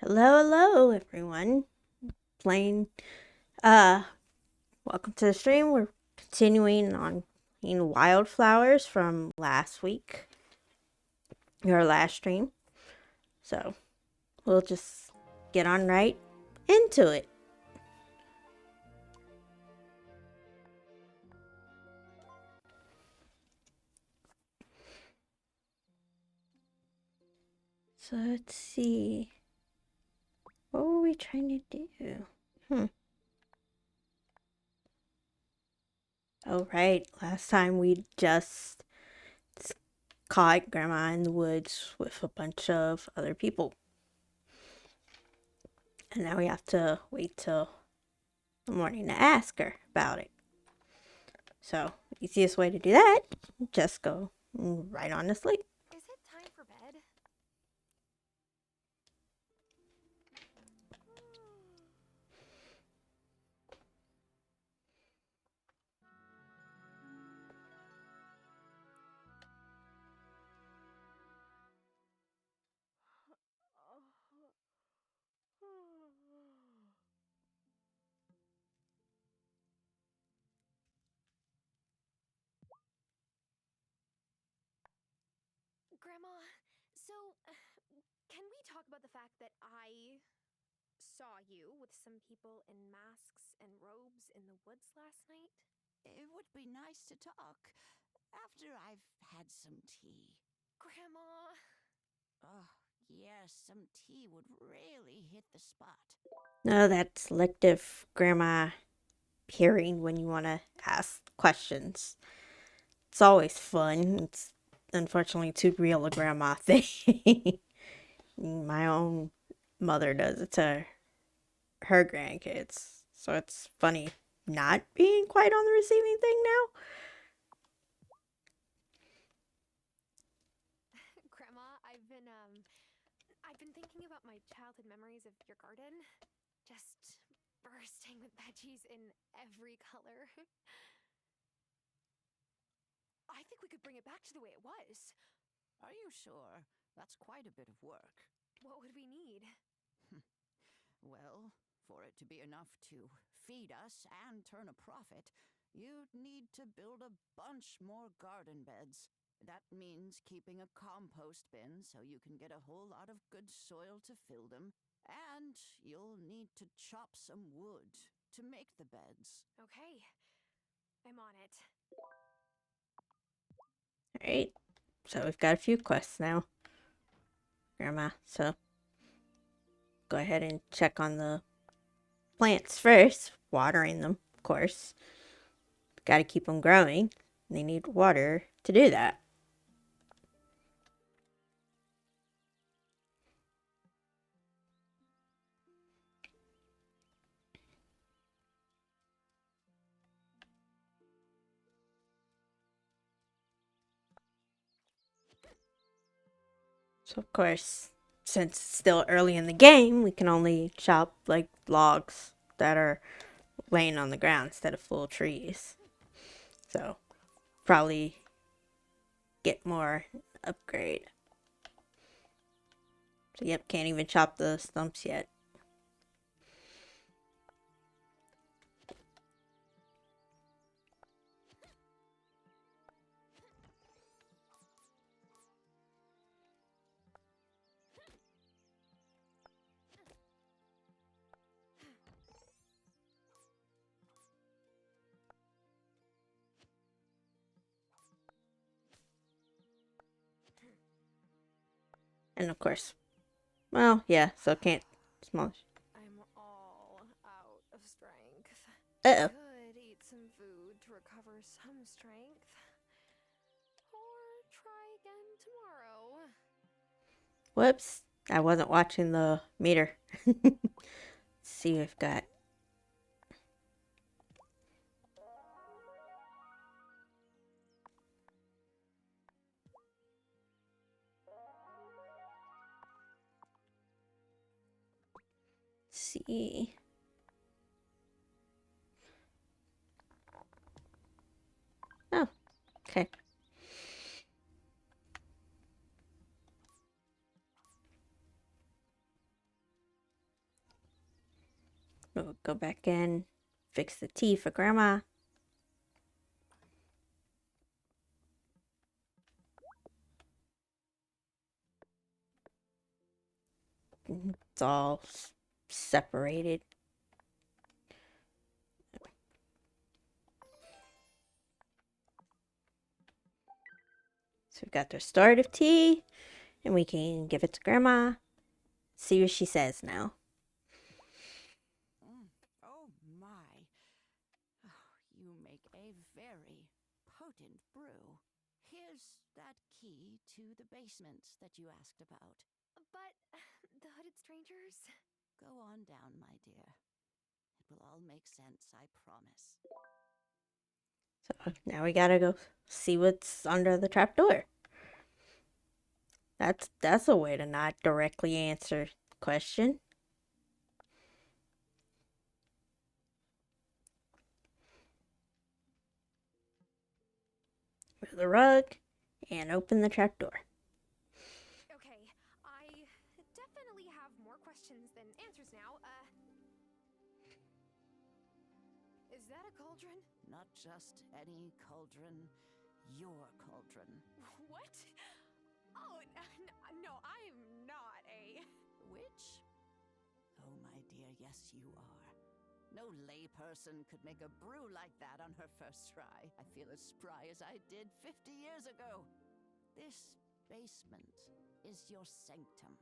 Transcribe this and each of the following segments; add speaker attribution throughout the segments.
Speaker 1: Hello, hello, everyone. Playing, uh, welcome to the stream. We're continuing on playing Wildflowers from last week, your last stream. So, we'll just get on right into it. So, let's see. What were we trying to do? Oh, right. Last time we just caught Grandma in the woods with a bunch of other people. And now we have to wait till the morning to ask her about it. So, easiest way to do that, just go right on to sleep.
Speaker 2: Is it time for bed? Grandma, so can we talk about the fact that I saw you with some people in masks and robes in the woods last night?
Speaker 3: It would be nice to talk after I've had some tea.
Speaker 2: Grandma.
Speaker 3: Oh, yes, some tea would really hit the spot.
Speaker 1: No, that's selective grandma hearing when you want to ask questions. It's always fun. It's unfortunately too real a grandma thing. My own mother does it to her grandkids. So it's funny not being quite on the receiving thing now.
Speaker 2: Grandma, I've been thinking about my childhood memories of your garden. Just bursting with veggies in every color. I think we could bring it back to the way it was.
Speaker 3: Are you sure? That's quite a bit of work.
Speaker 2: What would we need?
Speaker 3: Well, for it to be enough to feed us and turn a profit, you'd need to build a bunch more garden beds. That means keeping a compost bin so you can get a whole lot of good soil to fill them. And you'll need to chop some wood to make the beds.
Speaker 2: Okay, I'm on it.
Speaker 1: Alright, so we've got a few quests now, Grandma. So go ahead and check on the plants first, watering them, of course. Got to keep them growing. They need water to do that. So, of course, since it's still early in the game, we can only chop like logs that are laying on the ground instead of full trees. So, probably get more upgrade. So, yep, can't even chop the stumps yet. And of course, well, yeah, so can't small.
Speaker 2: I'm all out of strength.
Speaker 1: Uh oh.
Speaker 2: Could eat some food to recover some strength. Or try again tomorrow.
Speaker 1: Whoops. I wasn't watching the meter. Let's see what we've got. See. Oh, okay. We'll go back in, fix the tea for Grandma. It's all separated. So we've got the start of tea, and we can give it to Grandma. See what she says now.
Speaker 3: Oh my. Oh, you make a very potent brew. Here's that key to the basement that you asked about.
Speaker 2: But the hooded strangers?
Speaker 3: Go on down, my dear. It will all make sense, I promise.
Speaker 1: So now we gotta go see what's under the trapdoor. That's a way to not directly answer the question. Move the rug and open the trapdoor.
Speaker 2: Okay, I definitely have more questions than answers now. Is that a cauldron?
Speaker 3: Not just any cauldron, your cauldron.
Speaker 2: What? Oh, no, I'm not a...
Speaker 3: Witch? Oh, my dear, yes, you are. No layperson could make a brew like that on her first try. I feel as spry as I did 50 years ago. This basement is your sanctum.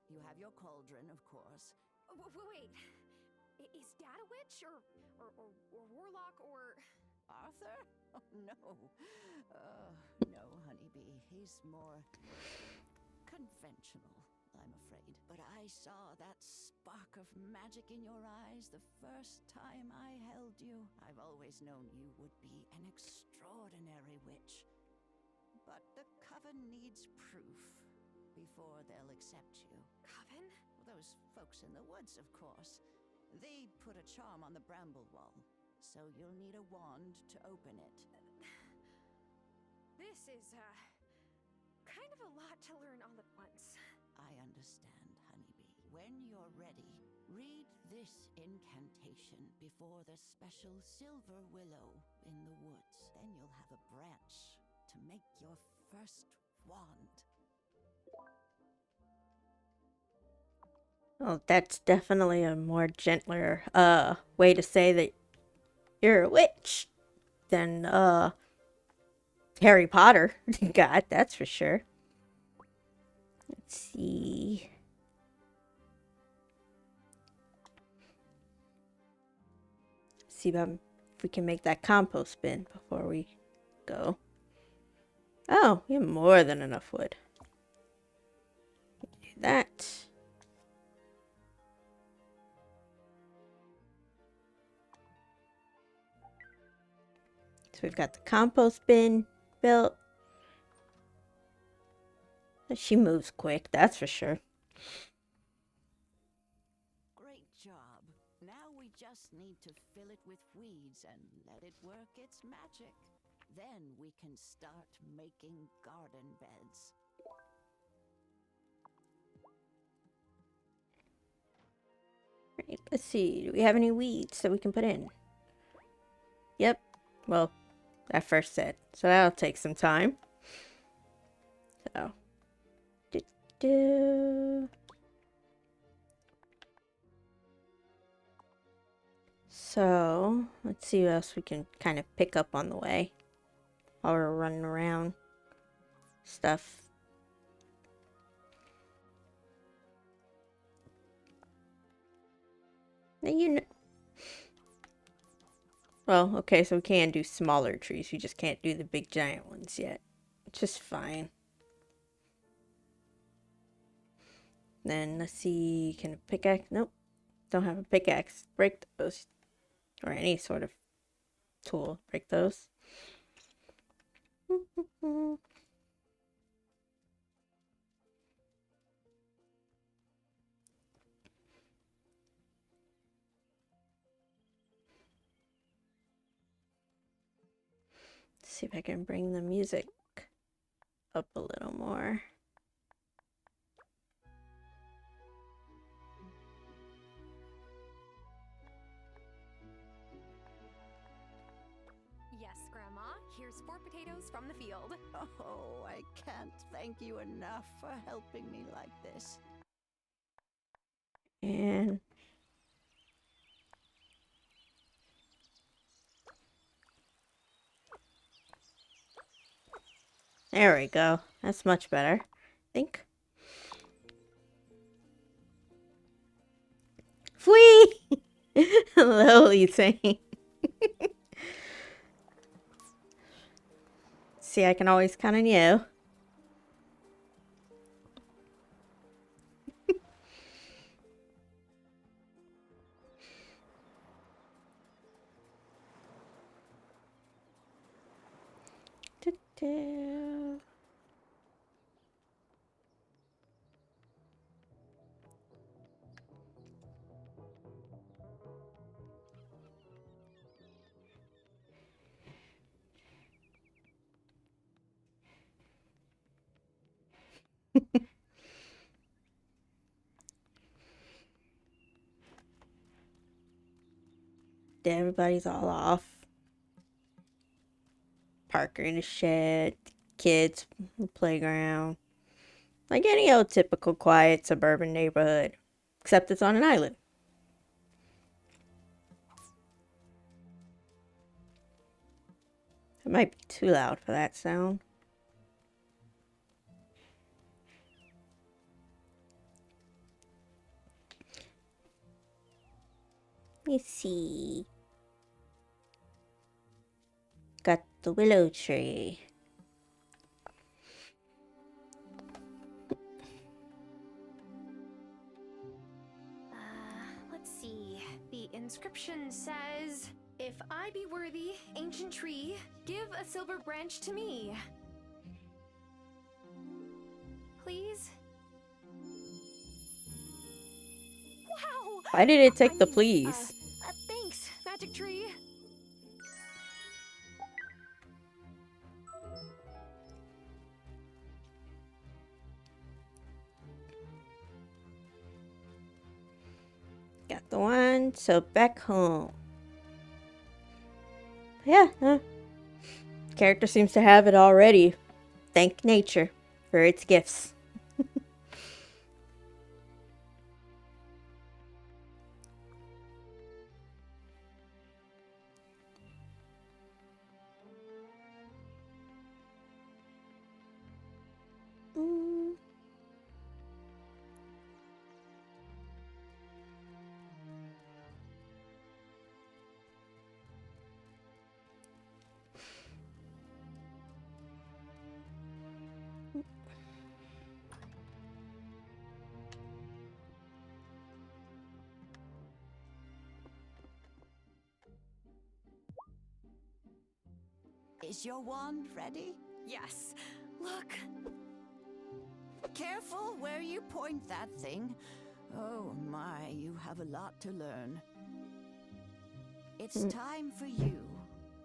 Speaker 3: You have your cauldron, of course.
Speaker 2: Wait, is Dad a witch, or warlock, or...
Speaker 3: Arthur? Oh, no. No, honeybee. He's more conventional, I'm afraid. But I saw that spark of magic in your eyes the first time I held you. I've always known you would be an extraordinary witch. But the coven needs proof before they'll accept you.
Speaker 2: Coven?
Speaker 3: Those folks in the woods, of course. They put a charm on the bramble wall, so you'll need a wand to open it.
Speaker 2: This is, kind of a lot to learn all at once.
Speaker 3: I understand, honeybee. When you're ready, read this incantation before the special silver willow in the woods. Then you'll have a branch to make your first wand.
Speaker 1: Oh, that's definitely a more gentler way to say that you're a witch than Harry Potter got, that's for sure. Let's see. See if we can make that compost bin before we go. Oh, we have more than enough wood. Do that. So we've got the compost bin built. She moves quick, that's for sure.
Speaker 3: Great job. Now we just need to fill it with weeds and let it work its magic. Then we can start making garden beds.
Speaker 1: Right, let's see. Do we have any weeds that we can put in? Yep. Well, that first set. So that'll take some time. So. So, let's see what else we can kind of pick up on the way while we're running around. Stuff. Now, well, okay, so we can do smaller trees. We just can't do the big giant ones yet. Which is fine. Then, let's see. Can a pickaxe? Nope. Don't have a pickaxe. Break those. Or any sort of tool. Break those. See if I can bring the music up a little more.
Speaker 2: here's 4 potatoes from the field.
Speaker 3: Oh, I can't thank you enough for helping me like this.
Speaker 1: And there we go. That's much better, I think. Fwee! Lowly thing. See, I can always count on you. Do-do. Everybody's all off. Parker in the shed, kids in the playground. Like any old typical quiet suburban neighborhood. Except it's on an island. It might be too loud for that sound. Let me see. Got the willow tree.
Speaker 2: Let's see. The inscription says, "If I be worthy, ancient tree, give a silver branch to me." Please? Wow!
Speaker 1: Why did it take the please?
Speaker 2: Thanks, magic tree.
Speaker 1: Got the one, so back home. Yeah, character seems to have it already. Thank nature for its gifts. Mm.
Speaker 3: Is your wand ready?
Speaker 2: Yes. Look.
Speaker 3: Careful where you point that thing. Oh my, you have a lot to learn. It's time for you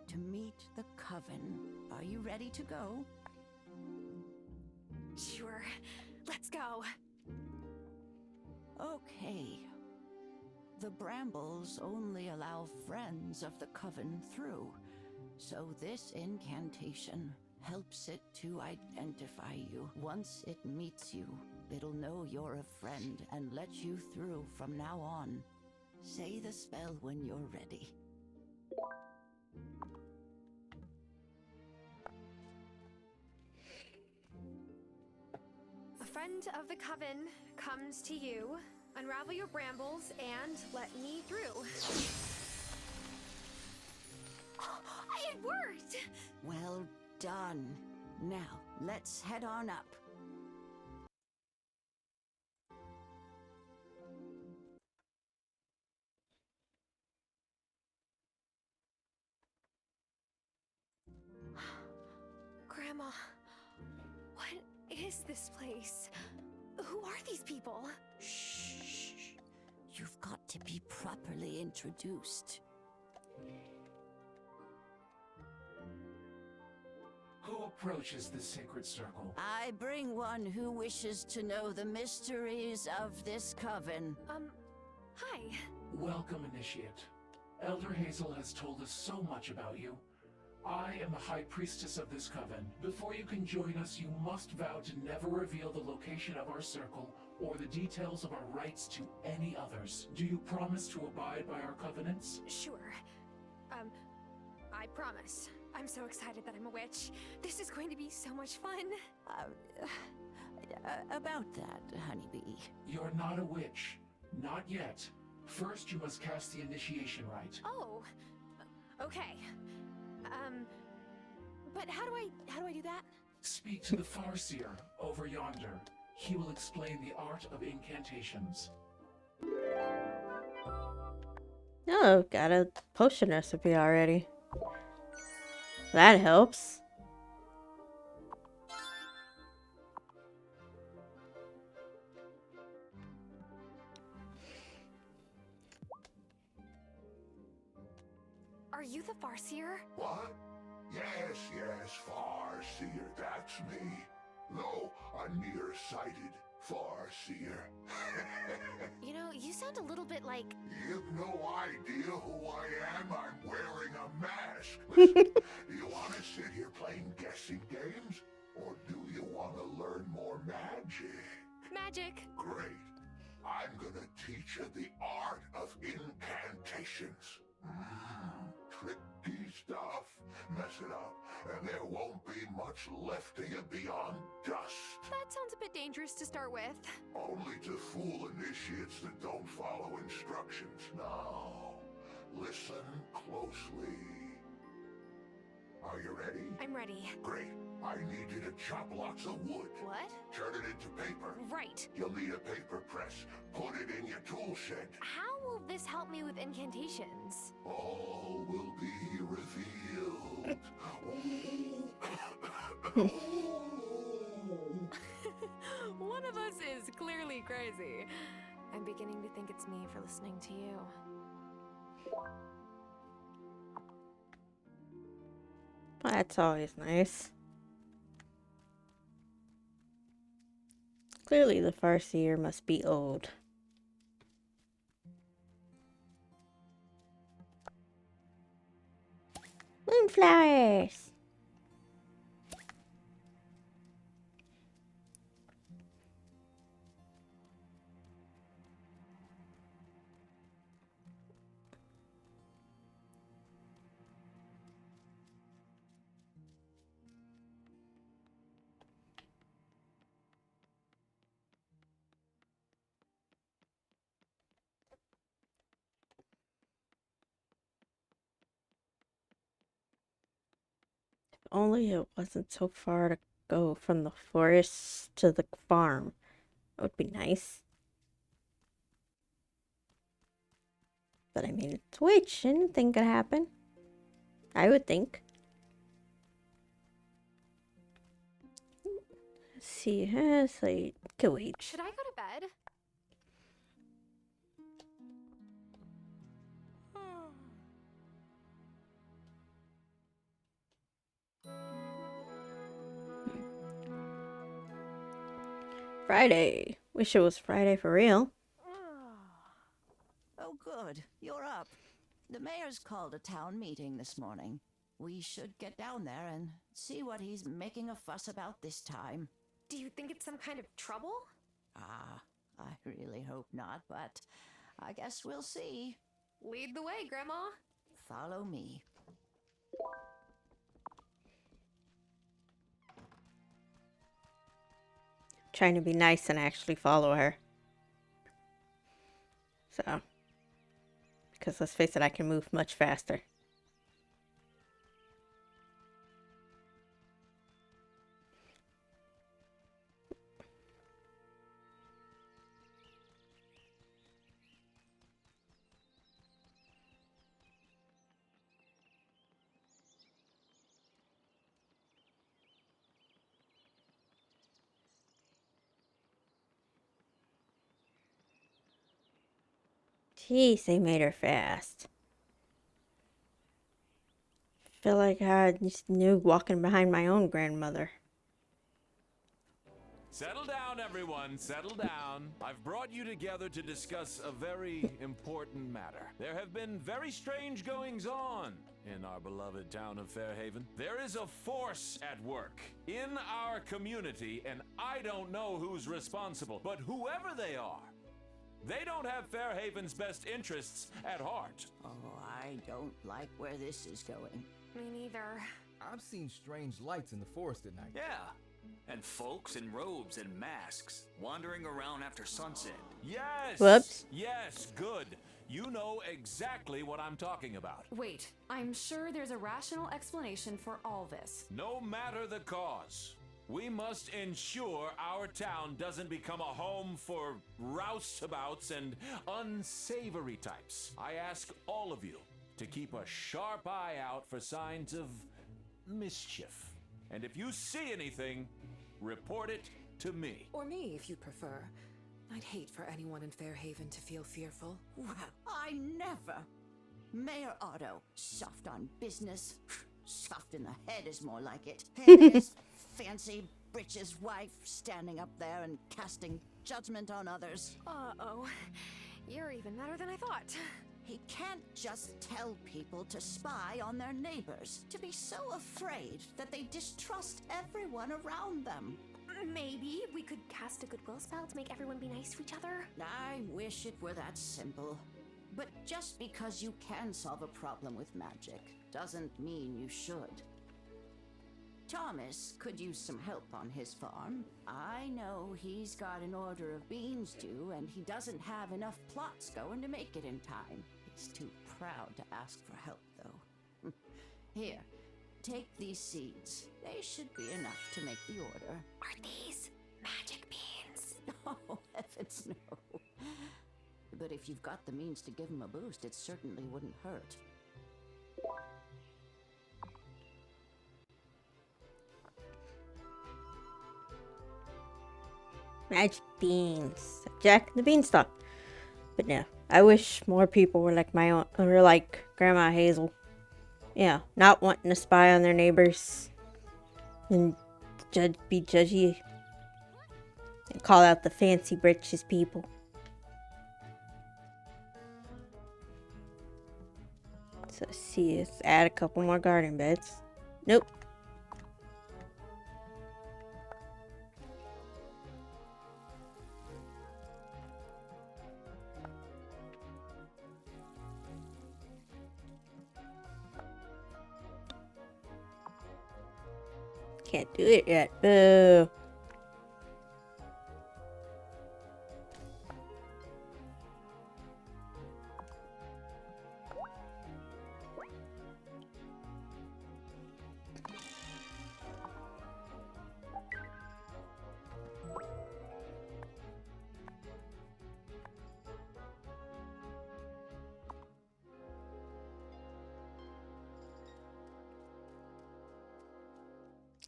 Speaker 3: to meet the Coven. Are you ready to go?
Speaker 2: Sure. Let's go.
Speaker 3: Okay. The brambles only allow friends of the Coven through, so this incantation helps it to identify you. Once it meets you, it'll know you're a friend and let you through from now on. Say the spell when you're ready.
Speaker 2: A friend of the Coven comes to you. Unravel your brambles and let me through. It worked!
Speaker 3: Well done. Now, let's head on up.
Speaker 2: Grandma, what is this place? Who are these people?
Speaker 3: Shh. You've got to be properly introduced.
Speaker 4: Who approaches the sacred circle?
Speaker 3: I bring one who wishes to know the mysteries of this coven.
Speaker 2: Hi.
Speaker 4: Welcome, Initiate. Elder Hazel has told us so much about you. I am the High Priestess of this coven. Before you can join us, you must vow to never reveal the location of our circle or the details of our rights to any others. Do you promise to abide by our covenants?
Speaker 2: Sure. I promise. I'm so excited that I'm a witch. This is going to be so much fun.
Speaker 3: About that, honeybee.
Speaker 4: You're not a witch. Not yet. First, you must cast the initiation rite.
Speaker 2: Oh. Okay. But how do I do that?
Speaker 4: Speak to the Farseer over yonder. He will explain the art of incantations.
Speaker 1: Oh, got a potion recipe already. That helps.
Speaker 2: Are you the Farseer?
Speaker 5: What? Yes, Farseer, that's me. Though a nearsighted Farseer.
Speaker 2: You know, you sound a little bit like...
Speaker 5: You've no idea who I am. I'm wearing a mask. Listen, do you want to sit here playing guessing games? Or do you want to learn more magic?
Speaker 2: magic.
Speaker 5: Great. I'm gonna teach you the art of incantations. Tricky stuff. Mess it up, and there won't be much left of you beyond dust.
Speaker 2: That sounds a bit dangerous to start with.
Speaker 5: Only to fool initiates that don't follow instructions. Now, listen closely. Are you ready?
Speaker 2: I'm ready.
Speaker 5: Great. I need you to chop lots of wood.
Speaker 2: What?
Speaker 5: Turn it into paper.
Speaker 2: Right.
Speaker 5: You'll need a paper press. Put it in your tool shed.
Speaker 2: How will this help me with incantations?
Speaker 5: All will be revealed.
Speaker 2: One of us is clearly crazy. I'm beginning to think it's me for listening to you.
Speaker 1: That's always nice. Clearly the Farseer must be old. Moonflowers! Only it wasn't so far to go from the forest to the farm. That would be nice. But I mean, it's a witch. Anything could happen. I would think. Let's see, so you could wait.
Speaker 2: Should I go to bed?
Speaker 1: Friday. Wish it was Friday for real.
Speaker 3: Oh, good. You're up. The mayor's called a town meeting this morning. We should get down there and see what he's making a fuss about this time.
Speaker 2: Do you think it's some kind of trouble?
Speaker 3: I really hope not, but I guess we'll see.
Speaker 2: Lead the way, Grandma.
Speaker 3: Follow me.
Speaker 1: Trying to be nice and actually follow her. So, because let's face it, I can move much faster. Jeez, they made her fast. Feel like I just knew walking behind my own grandmother.
Speaker 6: Settle down, everyone. Settle down. I've brought you together to discuss a very important matter. There have been very strange goings-on in our beloved town of Fairhaven. There is a force at work in our community, and I don't know who's responsible, but whoever they are, they don't have Fairhaven's best interests at heart.
Speaker 3: Oh, I don't like where this is going.
Speaker 2: Me neither.
Speaker 7: I've seen strange lights in the forest at night.
Speaker 8: Yeah, and folks in robes and masks wandering around after sunset.
Speaker 6: Yes!
Speaker 1: Whoops.
Speaker 6: Yes, good. You know exactly what I'm talking about.
Speaker 9: Wait, I'm sure there's a rational explanation for all this.
Speaker 6: No matter the cause, we must ensure our town doesn't become a home for roustabouts and unsavory types. I ask all of you to keep a sharp eye out for signs of mischief. And if you see anything, report it to me.
Speaker 10: Or me, if you prefer. I'd hate for anyone in Fairhaven to feel fearful.
Speaker 3: Well, I never. Mayor Otto, soft on business. Soft in the head is more like it. And his fancy britches wife standing up there and casting judgment on others.
Speaker 2: Uh-oh. You're even better than I thought.
Speaker 3: He can't just tell people to spy on their neighbors, to be so afraid that they distrust everyone around them.
Speaker 2: Maybe we could cast a goodwill spell to make everyone be nice to each other.
Speaker 3: I wish it were that simple. But just because you can solve a problem with magic doesn't mean you should. Thomas could use some help on his farm. I know he's got an order of beans due, and he doesn't have enough plots going to make it in time. He's too proud to ask for help, though. Here, take these seeds. They should be enough to make the order.
Speaker 2: Are these magic beans?
Speaker 3: Oh, heavens no. But if you've got the means to give him a boost, it certainly wouldn't hurt.
Speaker 1: Magic beans. Jack and the Beanstalk. But no, I wish more people were like my own, or like Grandma Hazel. Yeah, not wanting to spy on their neighbors and be judgy and call out the fancy britches people. So let's see, let's add a couple more garden beds. Nope. Can't do it yet. Boo.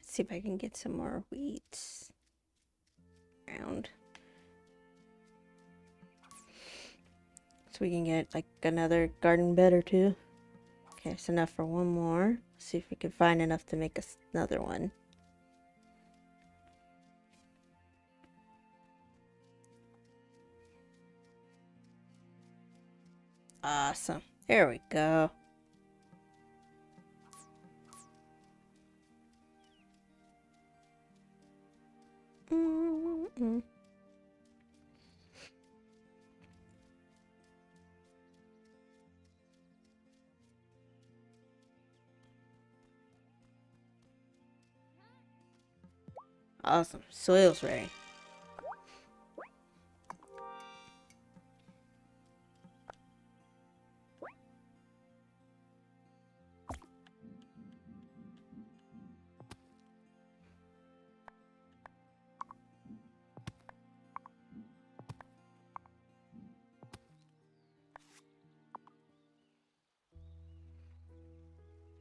Speaker 1: See if I can get some more weeds around. So we can get like another garden bed or two. Okay, it's enough for one more. Let's see if we can find enough to make us another one. Awesome. There we go. Awesome. Soil's ready.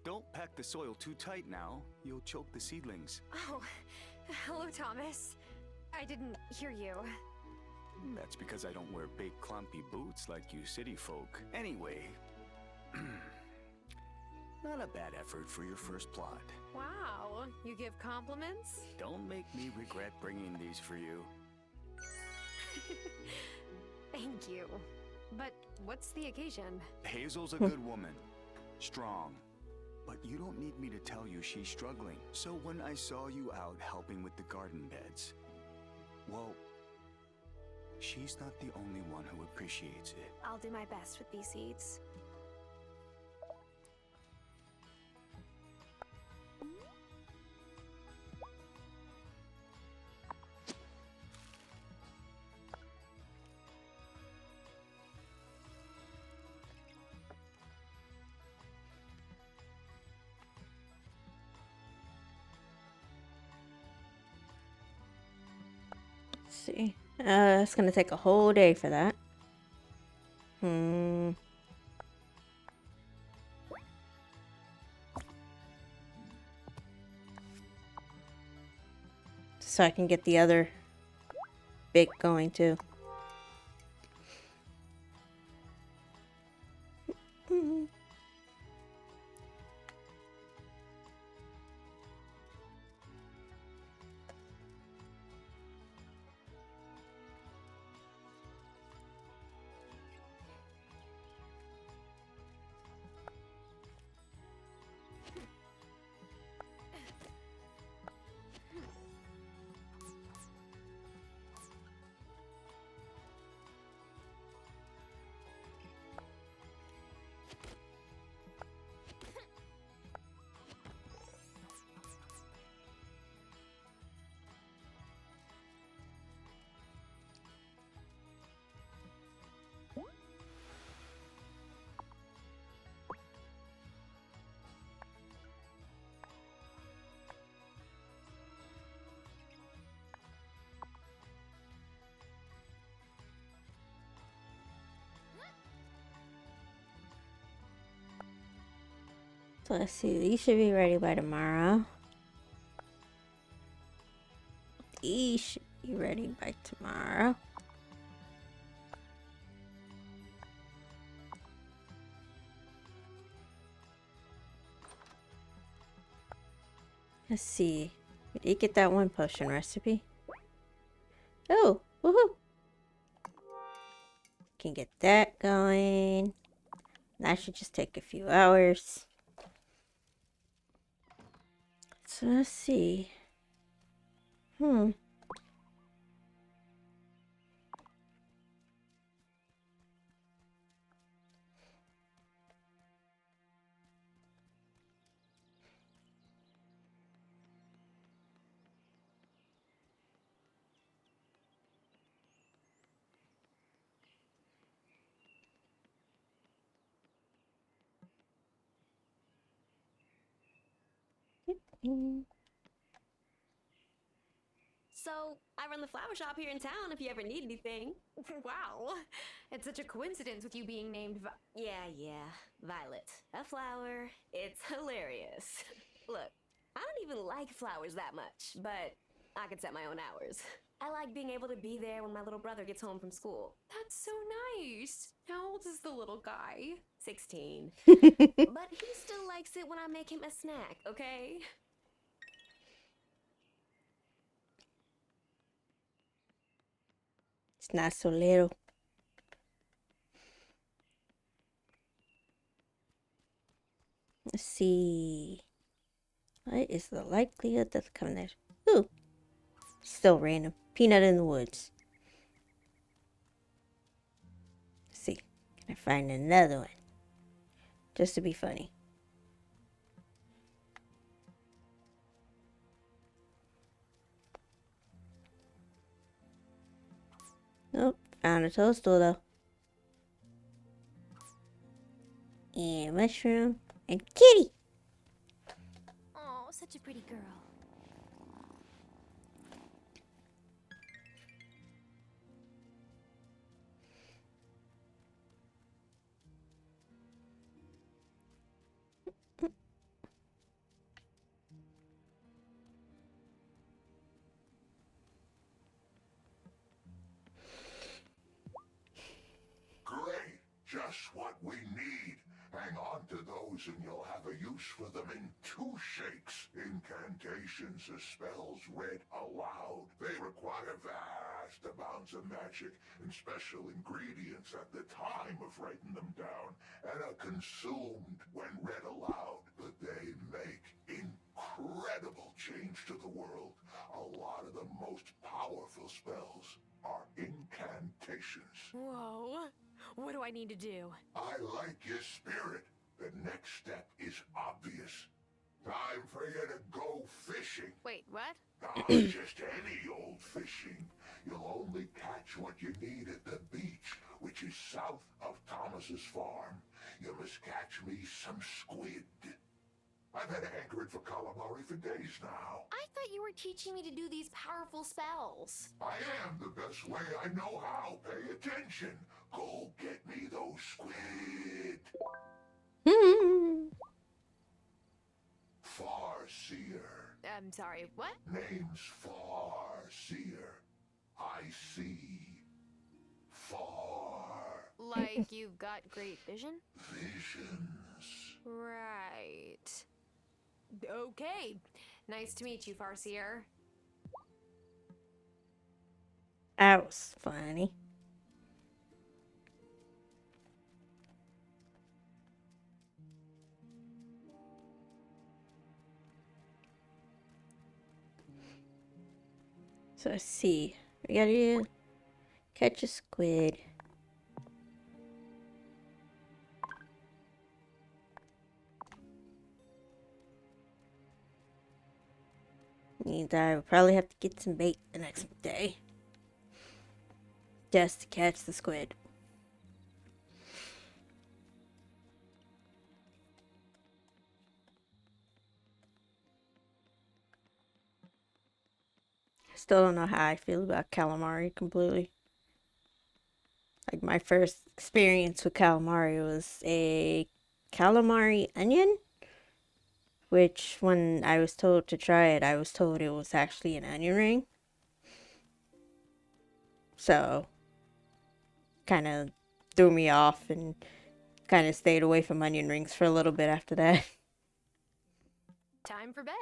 Speaker 8: Don't pack the soil too tight now. You'll choke the seedlings.
Speaker 2: Oh, hello, Thomas. I didn't hear you.
Speaker 8: That's because I don't wear big clumpy boots like you city folk. Anyway, not a bad effort for your first plot.
Speaker 2: Wow, you give compliments?
Speaker 8: Don't make me regret bringing these for you.
Speaker 2: Thank you. But what's the occasion?
Speaker 8: Hazel's a good woman. Strong. But you don't need me to tell you she's struggling. So when I saw you out helping with the garden beds, well, she's not the only one who appreciates it.
Speaker 2: I'll do my best with these seeds.
Speaker 1: Let's see. It's gonna take a whole day for that. So I can get the other bit going too. So let's see, these should be ready by tomorrow. These should be ready by tomorrow. Let's see. We did get that one potion recipe. Oh, woohoo! Can get that going. That should just take a few hours. So let's see.
Speaker 11: So, I run the flower shop here in town if you ever need anything.
Speaker 2: Wow. It's such a coincidence with you being named
Speaker 11: Yeah. Violet. A flower. It's hilarious. Look, I don't even like flowers that much, but I can set my own hours. I like being able to be there when my little brother gets home from school.
Speaker 2: That's so nice. How old is the little guy?
Speaker 11: 16. But he still likes it when I make him a snack, okay?
Speaker 1: It's not so little. Let's see. What is the likelihood that's coming there? Ooh. Still random. Peanut in the woods. Let's see. Can I find another one? Just to be funny. Nope. Found a toadstool though. And mushroom. And kitty.
Speaker 2: Oh, such a pretty girl.
Speaker 5: Great! Just what we need. Hang on to those and you'll have a use for them in 2 shakes. Incantations are spells read aloud. They require vast amounts of magic and special ingredients at the time of writing them down, and are consumed when read aloud. But they make incredible change to the world. A lot of the most powerful spells are incantations.
Speaker 2: Whoa. What do I need to do?
Speaker 5: I like your spirit. The next step is obvious. Time for you to go fishing.
Speaker 2: Wait, what?
Speaker 5: Not just any old fishing. You'll only catch what you need at the beach, which is south of Thomas's farm. You must catch me some squid. I've had a hankering for calamari for days now.
Speaker 2: I thought you were teaching me to do these powerful spells.
Speaker 5: I am the best way I know how. Pay attention. Go get me those squid. Farseer.
Speaker 2: I'm sorry, what?
Speaker 5: Name's Farseer. I see. Far.
Speaker 2: Like you've got great vision?
Speaker 5: Visions.
Speaker 2: Right. Okay. Nice to meet you, Farseer.
Speaker 1: That was funny. So let's see. We gotta catch a squid. Means I would probably have to get some bait the next day. Just to catch the squid. Still don't know how I feel about calamari completely. Like my first experience with calamari was a calamari onion, which when I was told to try it, I was told it was actually an onion ring. So, kind of threw me off and kind of stayed away from onion rings for a little bit after that.
Speaker 2: Time for bed.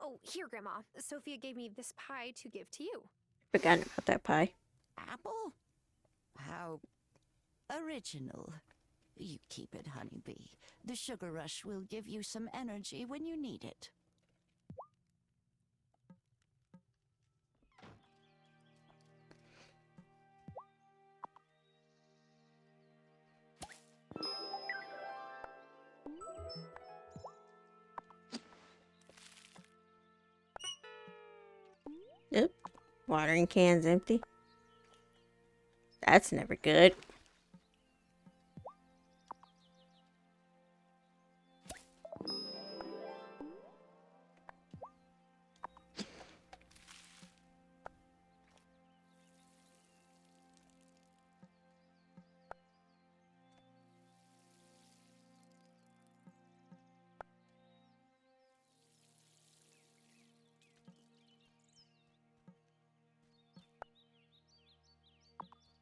Speaker 2: Oh, here, Grandma. Sophia gave me this pie to give to you.
Speaker 1: Forgotten about that pie.
Speaker 3: Apple? How original. You keep it, honeybee. The sugar rush will give you some energy when you need it.
Speaker 1: Yep. Watering can's empty. That's never good.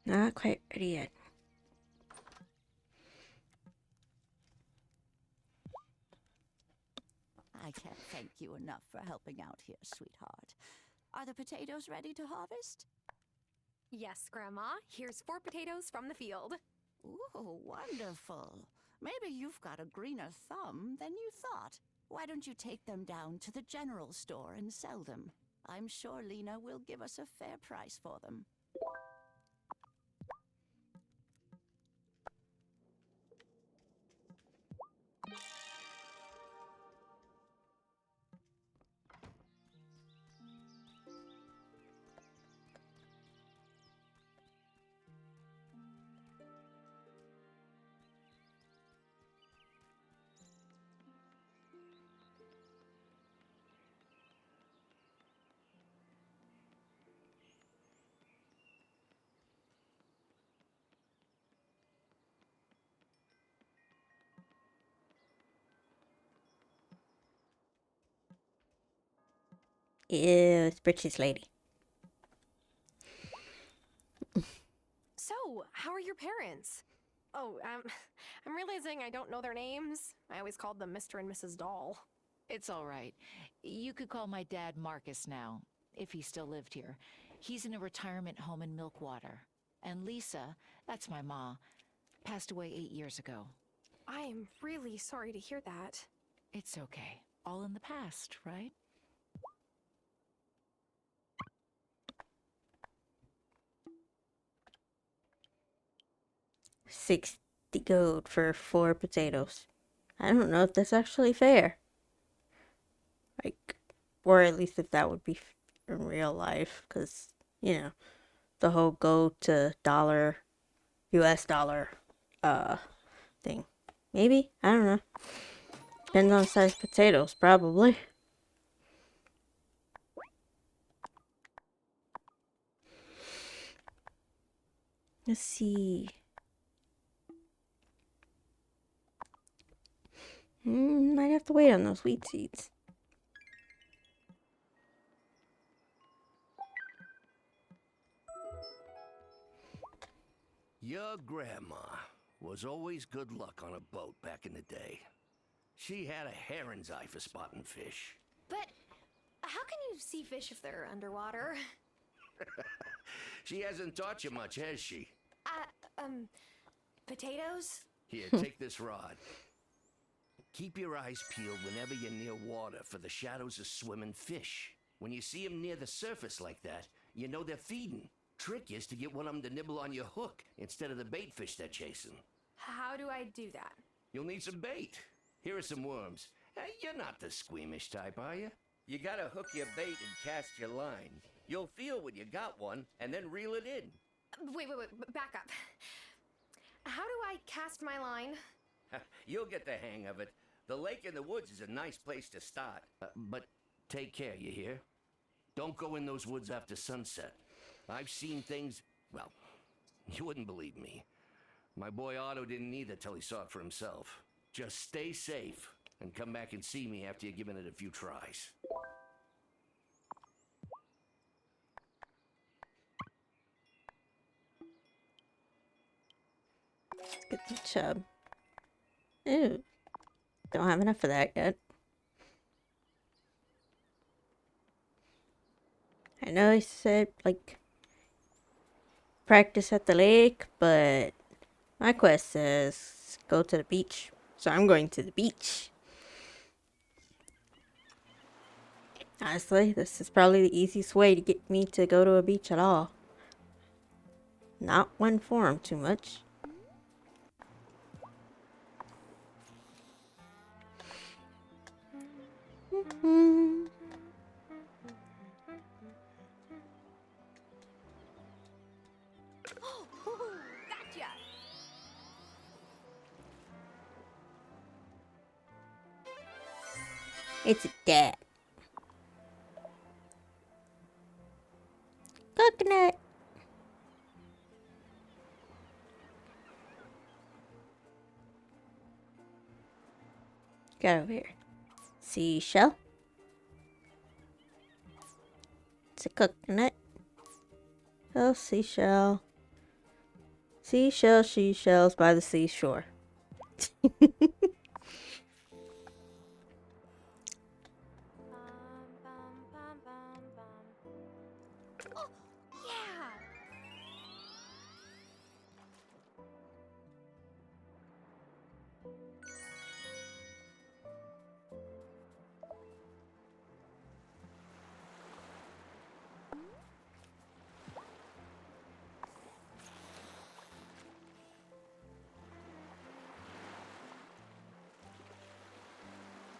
Speaker 1: Not quite ready yet.
Speaker 3: I can't thank you enough for helping out here, sweetheart. Are the potatoes ready to harvest?
Speaker 2: Yes, Grandma. Here's 4 potatoes from the field.
Speaker 3: Ooh, wonderful. Maybe you've got a greener thumb than you thought. Why don't you take them down to the general store and sell them? I'm sure Lena will give us a fair price for them.
Speaker 1: It's Britches lady.
Speaker 2: So, how are your parents? Oh, I'm realizing I don't know their names. I always called them Mr. and Mrs. Doll.
Speaker 12: It's all right. You could call my dad Marcus now, if he still lived here. He's in a retirement home in Milkwater. And Lisa, that's my ma, passed away 8 years ago.
Speaker 2: I am really sorry to hear that.
Speaker 12: It's okay. All in the past, right?
Speaker 1: $60 gold for 4 potatoes. I don't know if that's actually fair. Like, or at least if that would be in real life, because, you know, the whole go to dollar, US dollar, thing. Maybe? I don't know. Depends on the size of potatoes, probably. Let's see. Might have to wait on those wheat seeds.
Speaker 13: Your grandma was always good luck on a boat back in the day. She had a heron's eye for spotting fish.
Speaker 2: But how can you see fish if they're underwater?
Speaker 13: She hasn't taught you much, has she?
Speaker 2: Potatoes?
Speaker 13: Here, take this rod. Keep your eyes peeled whenever you're near water for the shadows of swimming fish. When you see them near the surface like that, you know they're feeding. Trick is to get one of them to nibble on your hook instead of the bait fish they're chasing.
Speaker 2: How do I do that?
Speaker 13: You'll need some bait. Here are some worms. You're not the squeamish type, are you? You gotta hook your bait and cast your line. You'll feel when you got one, and then reel it in.
Speaker 2: Wait, back up. How do I cast my line?
Speaker 13: You'll get the hang of it. The lake in the woods is a nice place to start. But take care, you hear? Don't go in those woods after sunset. I've seen things, well, you wouldn't believe me. My boy Otto didn't either till he saw it for himself. Just stay safe and come back and see me after you've given it a few tries.
Speaker 1: Get the chub. Ew. Don't have enough of that yet. I know I said, like, practice at the lake, but my quest says go to the beach. So I'm going to the beach. Honestly, this is probably the easiest way to get me to go to a beach at all. Not one form too much.
Speaker 2: Gotcha!
Speaker 1: It's a dad. Coconut. Got over here. Seashell. It's a coconut. Oh, seashell. Seashell, seashells by the seashore.
Speaker 2: Oh, yeah!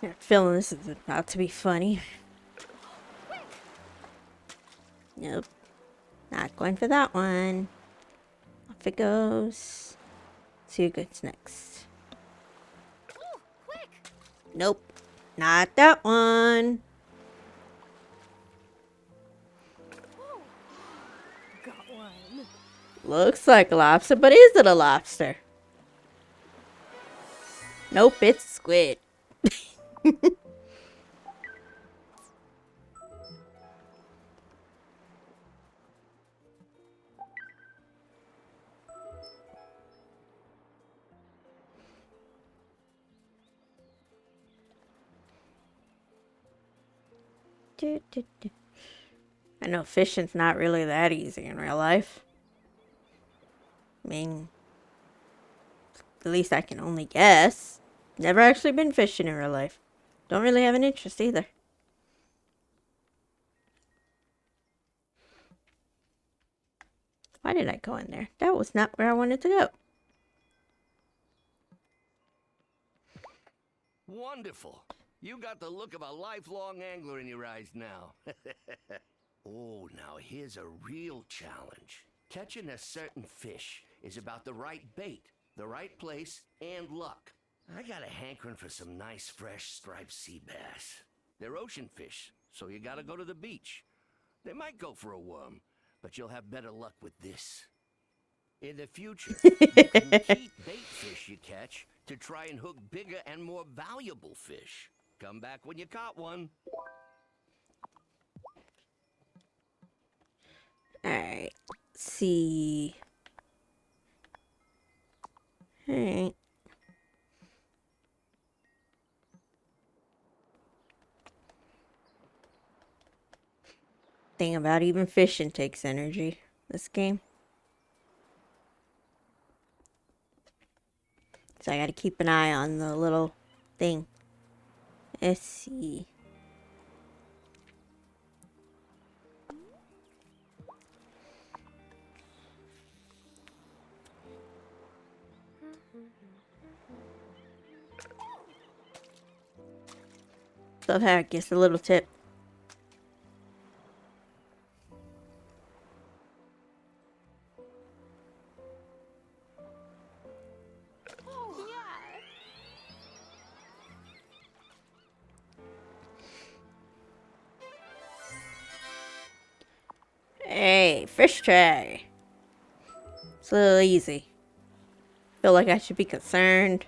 Speaker 1: I'm feeling this is about to be funny. Nope. Not going for that one. Off it goes. See who gets next.
Speaker 2: Ooh, quick!
Speaker 1: Nope. Not that one.
Speaker 2: Ooh. Got one.
Speaker 1: Looks like a lobster, but is it a lobster? Nope, it's a squid. I know fishing's not really that easy in real life. I mean, at least I can only guess. Never actually been fishing in real life. Don't really have an interest either. Why did I go in there? That was not where I wanted to go.
Speaker 13: Wonderful. You got the look of a lifelong angler in your eyes now. Oh, now here's a real challenge. Catching a certain fish is about the right bait, the right place, and luck. I got a hankering for some nice, fresh, striped sea bass. They're ocean fish, so you gotta go to the beach. They might go for a worm, but you'll have better luck with this. In the future, you can keep bait fish you catch to try and hook bigger and more valuable fish. Come back when you caught one.
Speaker 1: Alright. See. Alright. Thing about even fishing takes energy. This game. So I gotta keep an eye on the little thing. Let's see. Love how it gets a little tip.
Speaker 2: Oh, yeah.
Speaker 1: Hey, fish tray. It's a little easy. Feel like I should be concerned.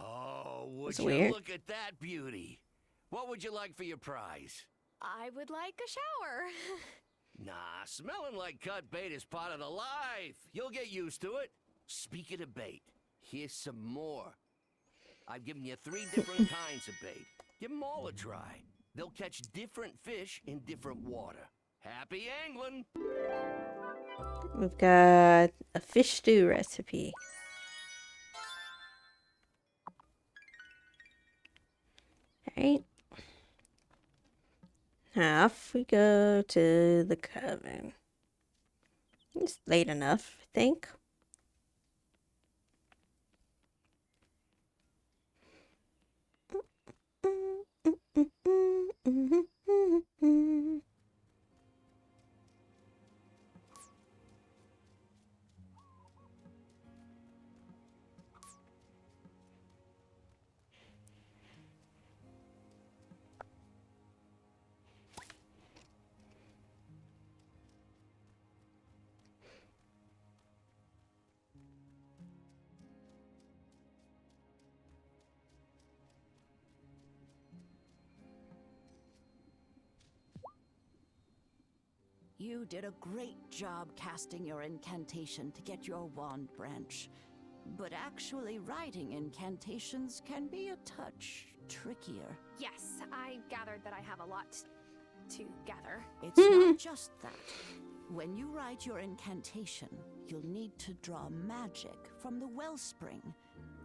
Speaker 13: Oh, would
Speaker 1: That's
Speaker 13: you
Speaker 1: weird.
Speaker 13: look at that beauty? What would you like for your prize?
Speaker 2: I would like a shower.
Speaker 13: Nah, smelling like cut bait is part of the life. You'll get used to it. Speaking of bait, here's some more. I've given you 3 different kinds of bait. Give them all a try. They'll catch different fish in different water. Happy angling!
Speaker 1: We've got a fish stew recipe. Alright. Off we go to the coven. It's late enough, I think.
Speaker 3: You did a great job casting your incantation to get your wand branch. But actually writing incantations can be a touch trickier.
Speaker 2: Yes, I gathered that I have a lot to gather.
Speaker 3: It's not just that. When you write your incantation, you'll need to draw magic from the wellspring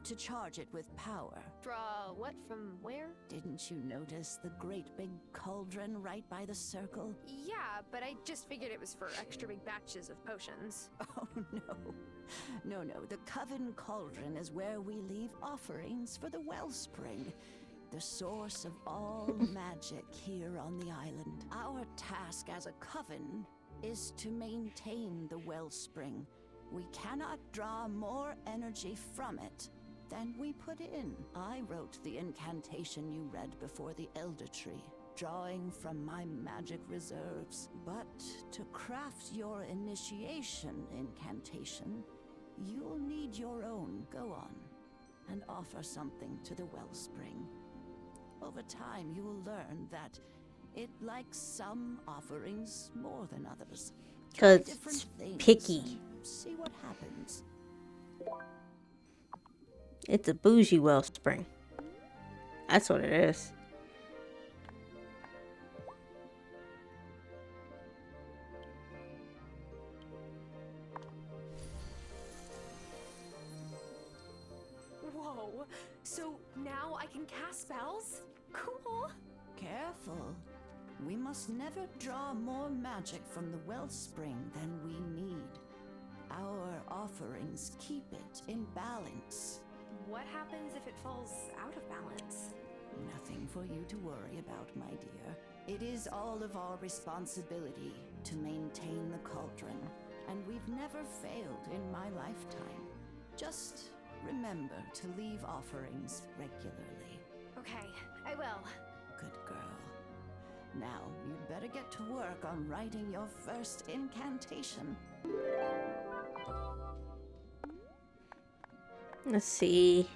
Speaker 3: to charge it with power.
Speaker 2: Draw what from where?
Speaker 3: Didn't you notice the great big cauldron right by the circle?
Speaker 2: Yeah, but I just figured it was for extra big batches of potions.
Speaker 3: Oh, no. No, the Coven Cauldron is where we leave offerings for the wellspring, the source of all magic here on the island. Our task as a coven is to maintain the wellspring. We cannot draw more energy from it than we put in. I wrote the incantation you read before the Elder Tree, drawing from my magic reserves. But to craft your initiation incantation, you'll need your own. Go on. and offer something to the wellspring. Over time, you will learn that it likes some offerings more than others. Try
Speaker 1: Because
Speaker 3: different
Speaker 1: it's
Speaker 3: things
Speaker 1: picky.
Speaker 3: and see what happens.
Speaker 1: It's a bougie wellspring. That's what it is.
Speaker 2: Whoa, so now I can cast spells? Cool.
Speaker 3: Careful. We must never draw more magic from the wellspring than we need. Our offerings keep it in balance.
Speaker 2: What happens if it falls out of balance?
Speaker 3: Nothing for you to worry about, my dear. It is all of our responsibility to maintain the cauldron, and we've never failed in my lifetime. Just remember to leave offerings regularly.
Speaker 2: Okay, I will.
Speaker 3: Good girl. Now, you'd better get to work on writing your first incantation.
Speaker 1: Let's see.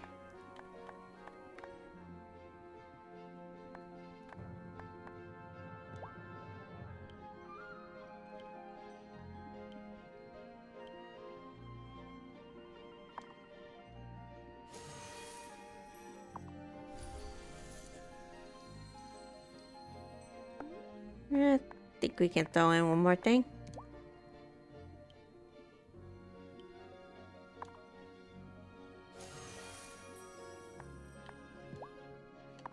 Speaker 1: I think we can throw in one more thing.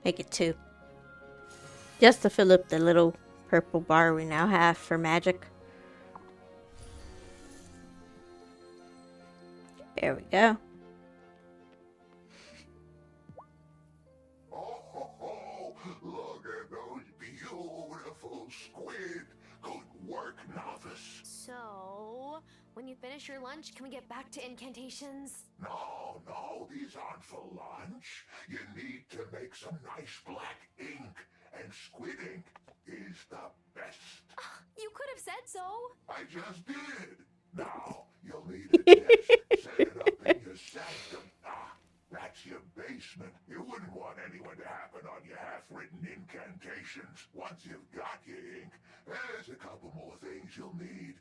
Speaker 1: Make it 2. Just to fill up the little purple bar we now have for magic. There we go.
Speaker 5: Oh, look at those beautiful squid. Good work, novice.
Speaker 2: So, when you finish your lunch, can we get back to incantations?
Speaker 5: No, these aren't for lunch. You need to make some nice black ink, and squid ink is the best.
Speaker 2: You could have said so.
Speaker 5: I just did. Now, you'll need a desk. Set it up in your sanctum. That's your basement. You wouldn't want anyone to happen on your half-written incantations. Once you've got your ink, there's a couple more things you'll need.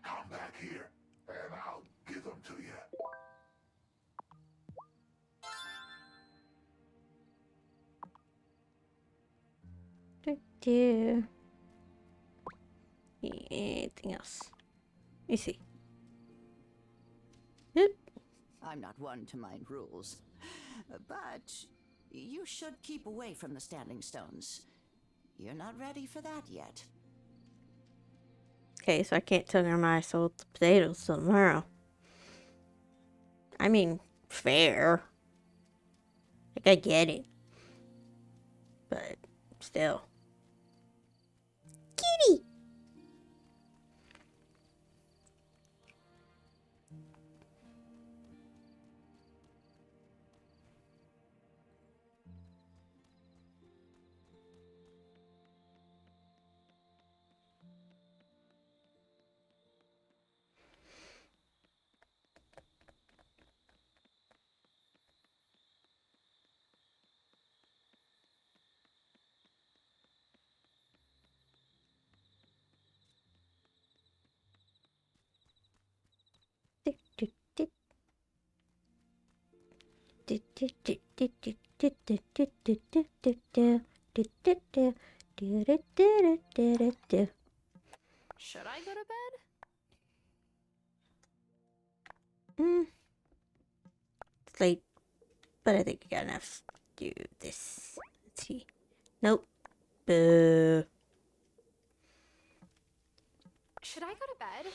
Speaker 5: Come back here, and I'll give them to you.
Speaker 1: Anything else? Let me see. Yep.
Speaker 3: I'm not one to mind rules, but you should keep away from the standing stones. You're not ready for that yet.
Speaker 1: Okay, so I can't tell Grandma I sold the potatoes till tomorrow. I mean, fair. Like, I get it. But, still. Kitty!
Speaker 2: Should I go to bed?
Speaker 1: It's late, but I think I got enough to do this. Let's see. Nope. Boo.
Speaker 2: Should I go to bed?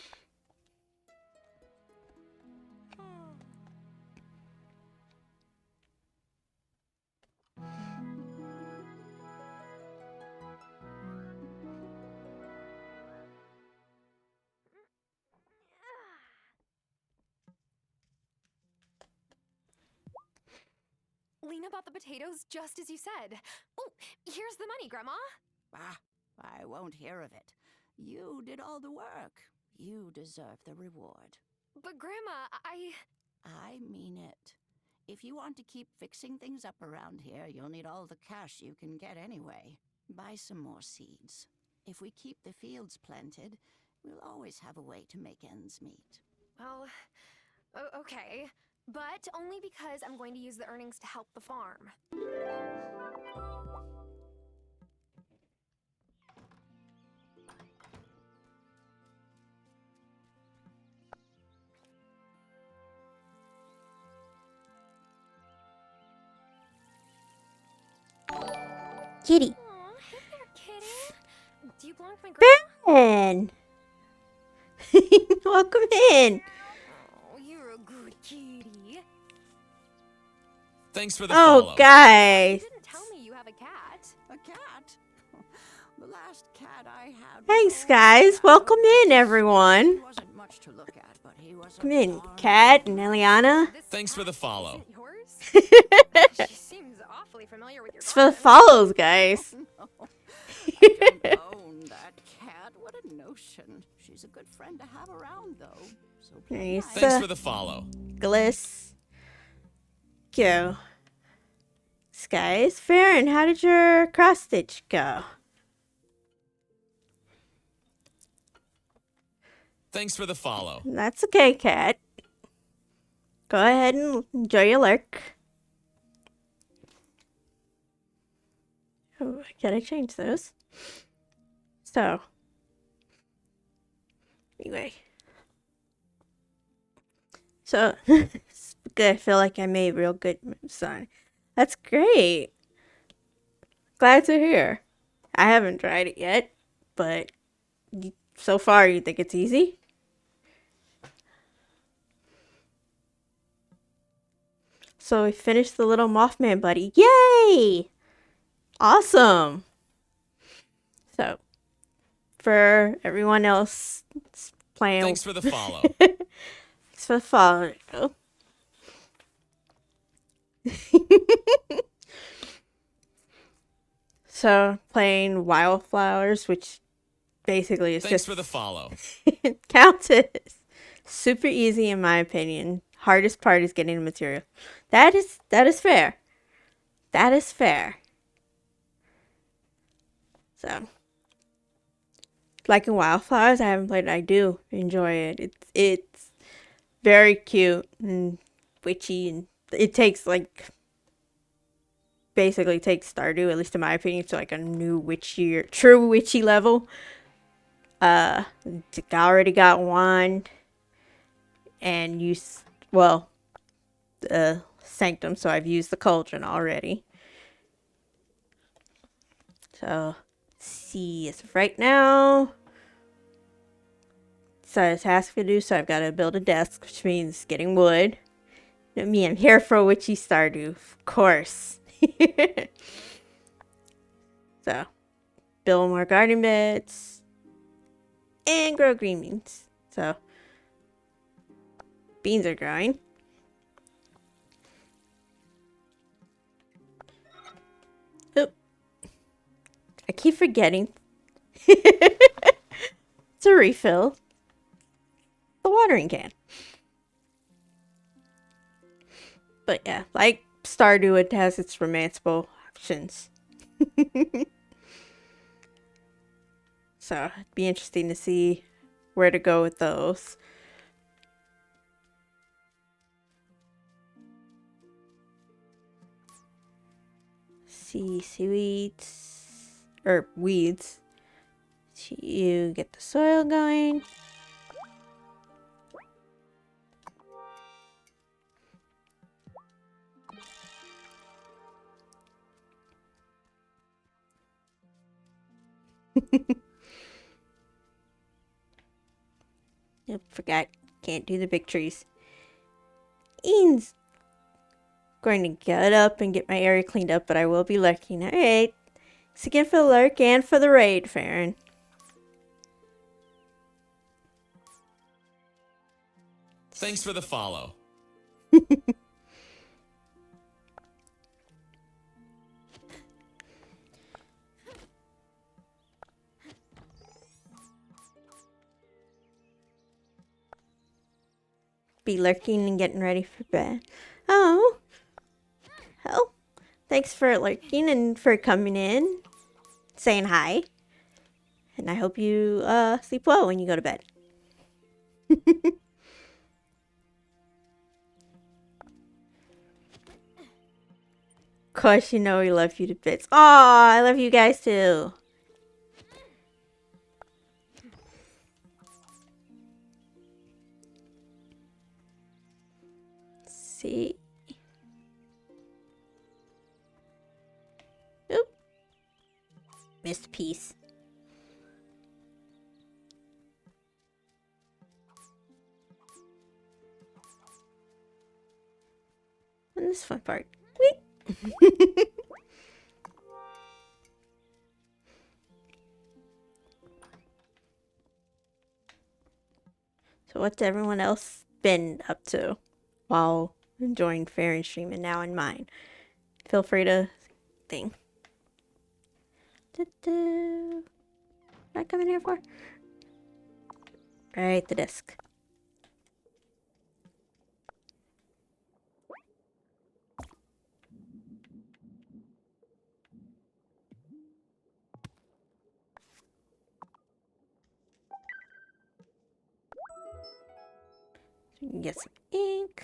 Speaker 2: Lena bought the potatoes just as you said. Oh, here's the money, Grandma.
Speaker 3: I won't hear of it. You did all the work. You deserve the reward.
Speaker 2: But Grandma,
Speaker 3: I mean it. If you want to keep fixing things up around here, you'll need all the cash you can get anyway. Buy some more seeds. If we keep the fields planted, we'll always have a way to make ends meet.
Speaker 2: Well, okay. But only because I'm going to use the earnings to help the farm.
Speaker 1: Kitty.
Speaker 2: Aw, hey there, kitty. Do you belong to my grandma?
Speaker 1: Ben! Welcome in!
Speaker 2: Oh, you're a good kitty.
Speaker 6: Thanks for the follow.
Speaker 2: You
Speaker 1: guys!
Speaker 2: didn't tell me you have a cat.
Speaker 3: A cat? The last cat I had.
Speaker 1: Thanks, guys. Welcome in, everyone.
Speaker 3: He wasn't much to look at, but he was
Speaker 1: Come in, Kat and Eliana.
Speaker 6: Thanks for the follow.
Speaker 2: She seems awfully familiar with your
Speaker 1: It's for the follows, guys.
Speaker 3: I don't own that cat. What a notion. She's a good friend to have around, though. So
Speaker 1: Nice.
Speaker 6: Thanks for the follow.
Speaker 1: Gliss. Go. Skies. Farron, how did your cross stitch go?
Speaker 6: Thanks for the follow.
Speaker 1: That's okay, Kat. Go ahead and enjoy your lurk. Oh, I gotta change those. So, anyway. So, it's good. I feel like I made real good moves on. That's great. Glad to hear. I haven't tried it yet, but so far you think it's easy? So we finished the little Mothman buddy. Yay! Awesome. So, for everyone else playing...
Speaker 6: Thanks for the follow.
Speaker 1: Thanks for the follow. Oh. So, playing Wildflowers, which basically is
Speaker 6: Thanks
Speaker 1: just...
Speaker 6: for the follow.
Speaker 1: Countess. Super easy in my opinion. Hardest part is getting the material. That is fair. That is fair. So, liking Wildflowers, I haven't played it. I do enjoy it. It's very cute and witchy, and it takes basically takes Stardew, at least in my opinion, to like a new true witchy level. I already got one, and Sanctum, so I've used the Cauldron already. So, let's see, as of right now, so a task to do, so I've got to build a desk, which means getting wood. I'm here for witchy Stardew, of course. So, build more garden beds, and grow green beans. So, beans are growing. Oop. I keep forgetting. To refill the watering can. But yeah, like Stardew, it has its romanceable options. So, it'd be interesting to see where to go with those. See, seaweeds, or weeds. You get the soil going. Yep, forgot. Can't do the big trees. Ian's going to get up and get my area cleaned up, but I will be lurking. Alright. Thanks again for the lurk and for the raid, Farron.
Speaker 6: Thanks for the follow.
Speaker 1: Be lurking and getting ready for bed. Oh, Oh, thanks for lurking and for coming in, saying hi. And I hope you sleep well when you go to bed. Of course, you know we love you to bits. Aw, I love you guys too. Let's see. Oop. Missed a piece. And this fun part. Whee! So what's everyone else been up to while enjoying Fair Stream and now in mine? Feel free to think. What am I coming here for? Right, the disc. So you can get some ink.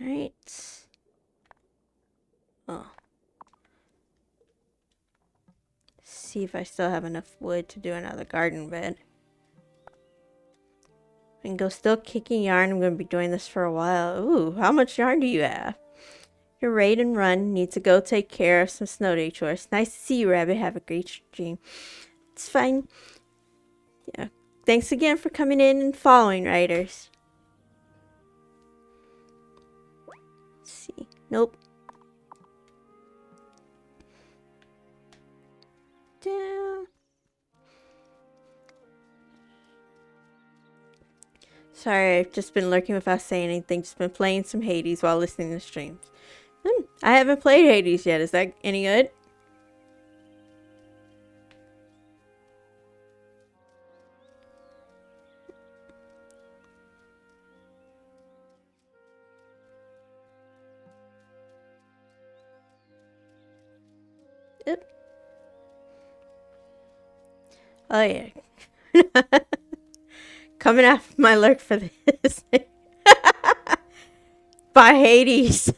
Speaker 1: Alright. Oh. See if I still have enough wood to do another garden bed. I can go still kicking yarn. I'm going to be doing this for a while. Ooh, how much yarn do you have? You're ready and run. Need to go take care of some snow day chores. Nice to see you, Rabbit. Have a great dream. It's fine. Yeah. Thanks again for coming in and following, writers. Let's see. Nope. Down. Sorry, I've just been lurking without saying anything. Just been playing some Hades while listening to streams. I haven't played Hades yet. Is that any good? Yep. Oh yeah. Coming after my lurk for this. By Hades.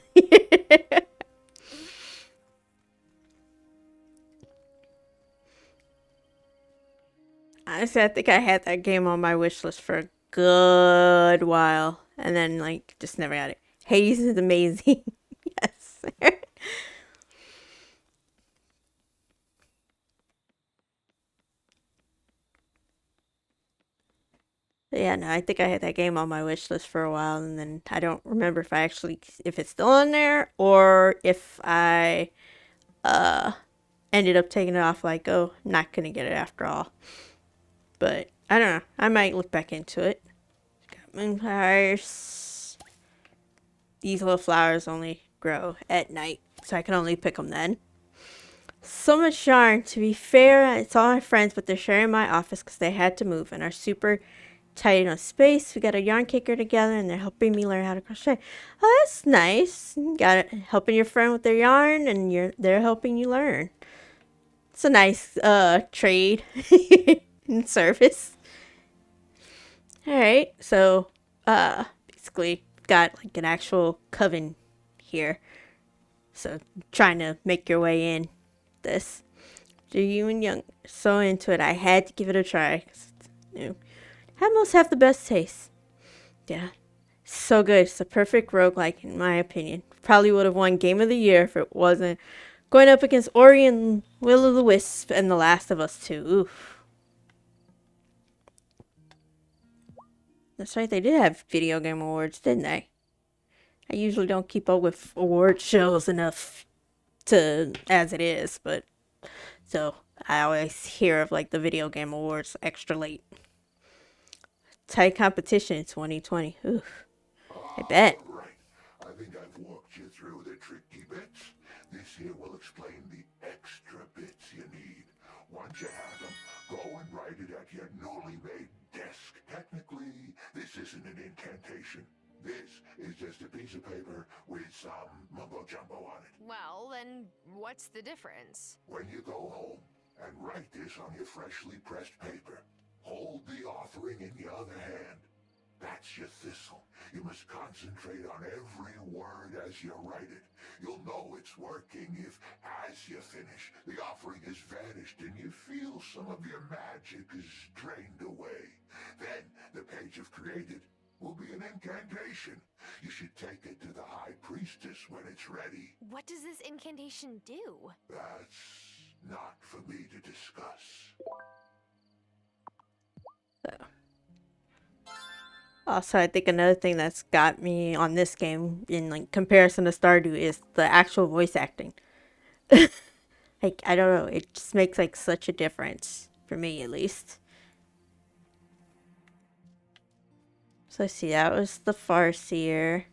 Speaker 1: Honestly, I think I had that game on my wish list for a good while. And then, like, just never got it. Hades is amazing. Yes. Yeah, no, I think I had that game on my wish list for a while, and then I don't remember if I actually, if it's still on there, or if I, ended up taking it off, like, oh, not gonna get it after all. But, I don't know, I might look back into it. Got moonflowers. These little flowers only grow at night, so I can only pick them then. So much yarn. To be fair, it's all my friends, but they're sharing my office because they had to move and are super tight on space. We got a yarn kicker together, and they're helping me learn how to crochet. Oh, that's nice. You got it, helping your friend with their yarn, and they're helping you learn. It's a nice trade and service. All right, so basically got like an actual coven here. So trying to make your way in this. Do you and Young so into it? I had to give it a try. 'Cause it's new. Almost have the best taste. Yeah. So good. It's a perfect roguelike in my opinion. Probably would have won Game of the Year if it wasn't going up against Ori and Will o' the Wisp and The Last of Us 2. Oof. That's right, they did have video game awards, didn't they? I usually don't keep up with award shows enough to as it is, but so I always hear of like the video game awards extra late. Tight competition in 2020. Oof. I bet.
Speaker 5: Right. I think I've walked you through the tricky bits. This here will explain the extra bits you need. Once you have them, go and write it at your newly made desk. Technically, this isn't an incantation. This is just a piece of paper with some mumbo-jumbo on it.
Speaker 2: Well, then what's the difference?
Speaker 5: When you go home and write this on your freshly pressed paper, hold the offering in your other hand. That's your thistle. You must concentrate on every word as you write it. You'll know it's working if, as you finish, the offering has vanished and you feel some of your magic is drained away. Then the page you've created will be an incantation. You should take it to the High Priestess when it's ready.
Speaker 2: What does this incantation do?
Speaker 5: That's not for me to discuss.
Speaker 1: Also, I think another thing that's got me on this game in like comparison to Stardew is the actual voice acting. Like, I don't know, it just makes like such a difference for me at least. So let's see, that was the Farseer.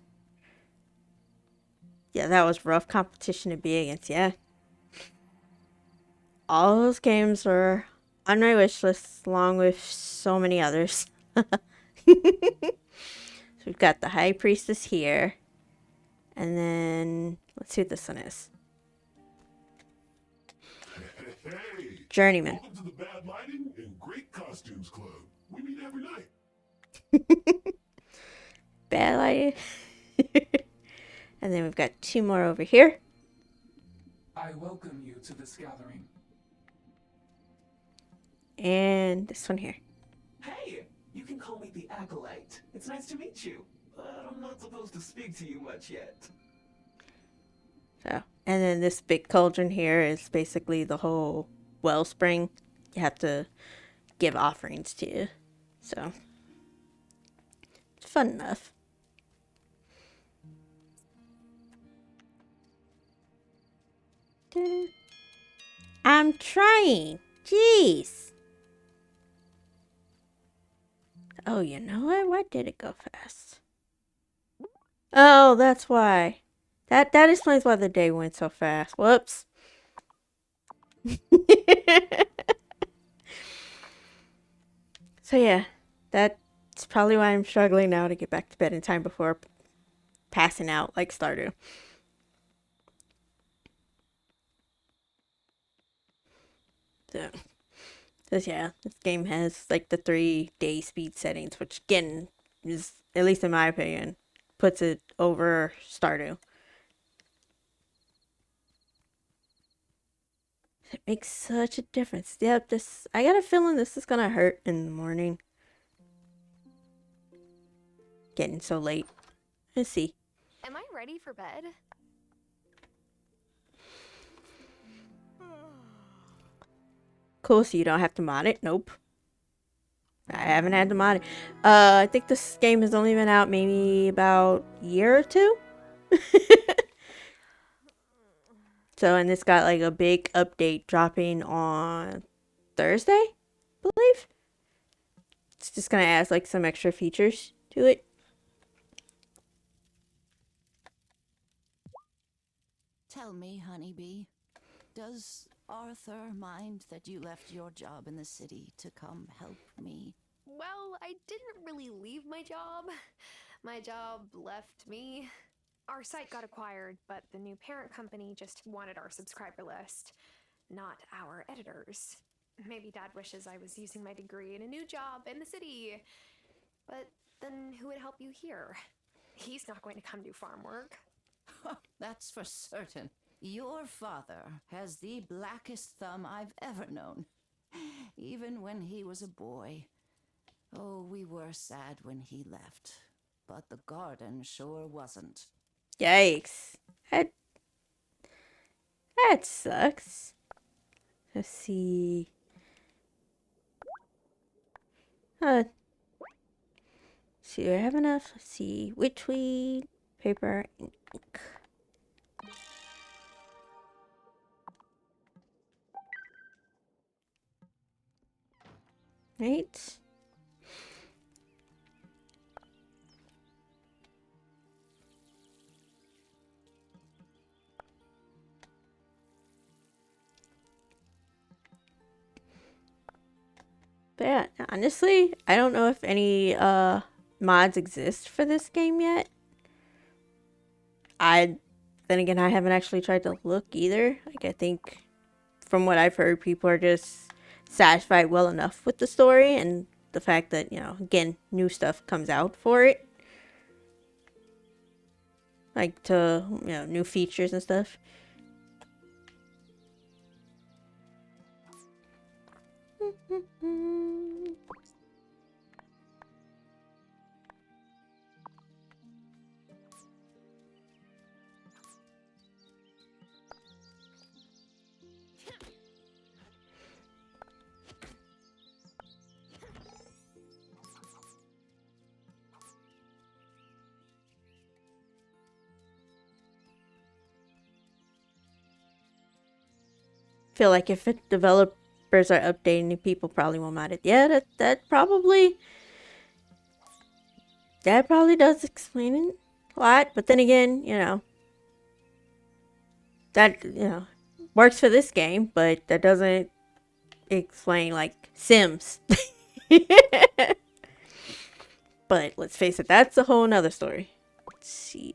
Speaker 1: Yeah, that was rough competition to be against, yeah. All those games were on my wish list along with so many others. So we've got the High Priestess here. And then, let's see what this one is.
Speaker 5: Hey!
Speaker 1: Journeyman.
Speaker 5: Welcome to the Bad Lighting and Great Costumes Club. We meet every night.
Speaker 1: Bad lighting. And then we've got two more over here.
Speaker 4: I welcome you to this gathering.
Speaker 1: And this one here.
Speaker 14: Hey, you can call me the Acolyte. It's nice to meet you, but I'm not supposed to speak to you much yet.
Speaker 1: So, and then this big cauldron here is basically the whole wellspring you have to give offerings to. So, it's fun enough. I'm trying. Jeez. Oh, you know what? Why did it go fast? Oh, that's why. That explains why the day went so fast. Whoops. So yeah, that's probably why I'm struggling now to get back to bed in time before passing out like Stardew. So yeah, this game has like the 3-day speed settings, which again is, at least in my opinion, puts it over Stardew. It makes such a difference. Yep, I got a feeling this is gonna hurt in the morning. Getting so late. Let's see.
Speaker 2: Am I ready for bed?
Speaker 1: Cool, so you don't have to mod it? Nope. I haven't had to mod it. I think this game has only been out maybe about a year or two. So, and it's got like a big update dropping on Thursday, I believe. It's just gonna add like some extra features to it.
Speaker 3: Tell me, honeybee, does Arthur mind that you left your job in the city to come help me?
Speaker 2: Well, I didn't really leave my job. My job left me. Our site got acquired, but the new parent company just wanted our subscriber list, not our editors. Maybe Dad wishes I was using my degree in a new job in the city. But then who would help you here? He's not going to come do farm work.
Speaker 3: That's for certain. Your father has the blackest thumb I've ever known, even when he was a boy. Oh, we were sad when he left, but the garden sure wasn't.
Speaker 1: Yikes. That sucks. Let's see. See, do I have enough? Let's see. Witchweed, paper, ink. Right. But yeah, honestly, I don't know if any mods exist for this game yet. Then again, I haven't actually tried to look either. Like, I think from what I've heard, people are just satisfied well enough with the story and the fact that, again, new stuff comes out for it. Like, new features and stuff. Feel like if developers are updating, people probably won't mind it. Yeah, that probably does explain it a lot. But then again, that works for this game, but that doesn't explain like Sims. But let's face it, that's a whole nother story. Let's see.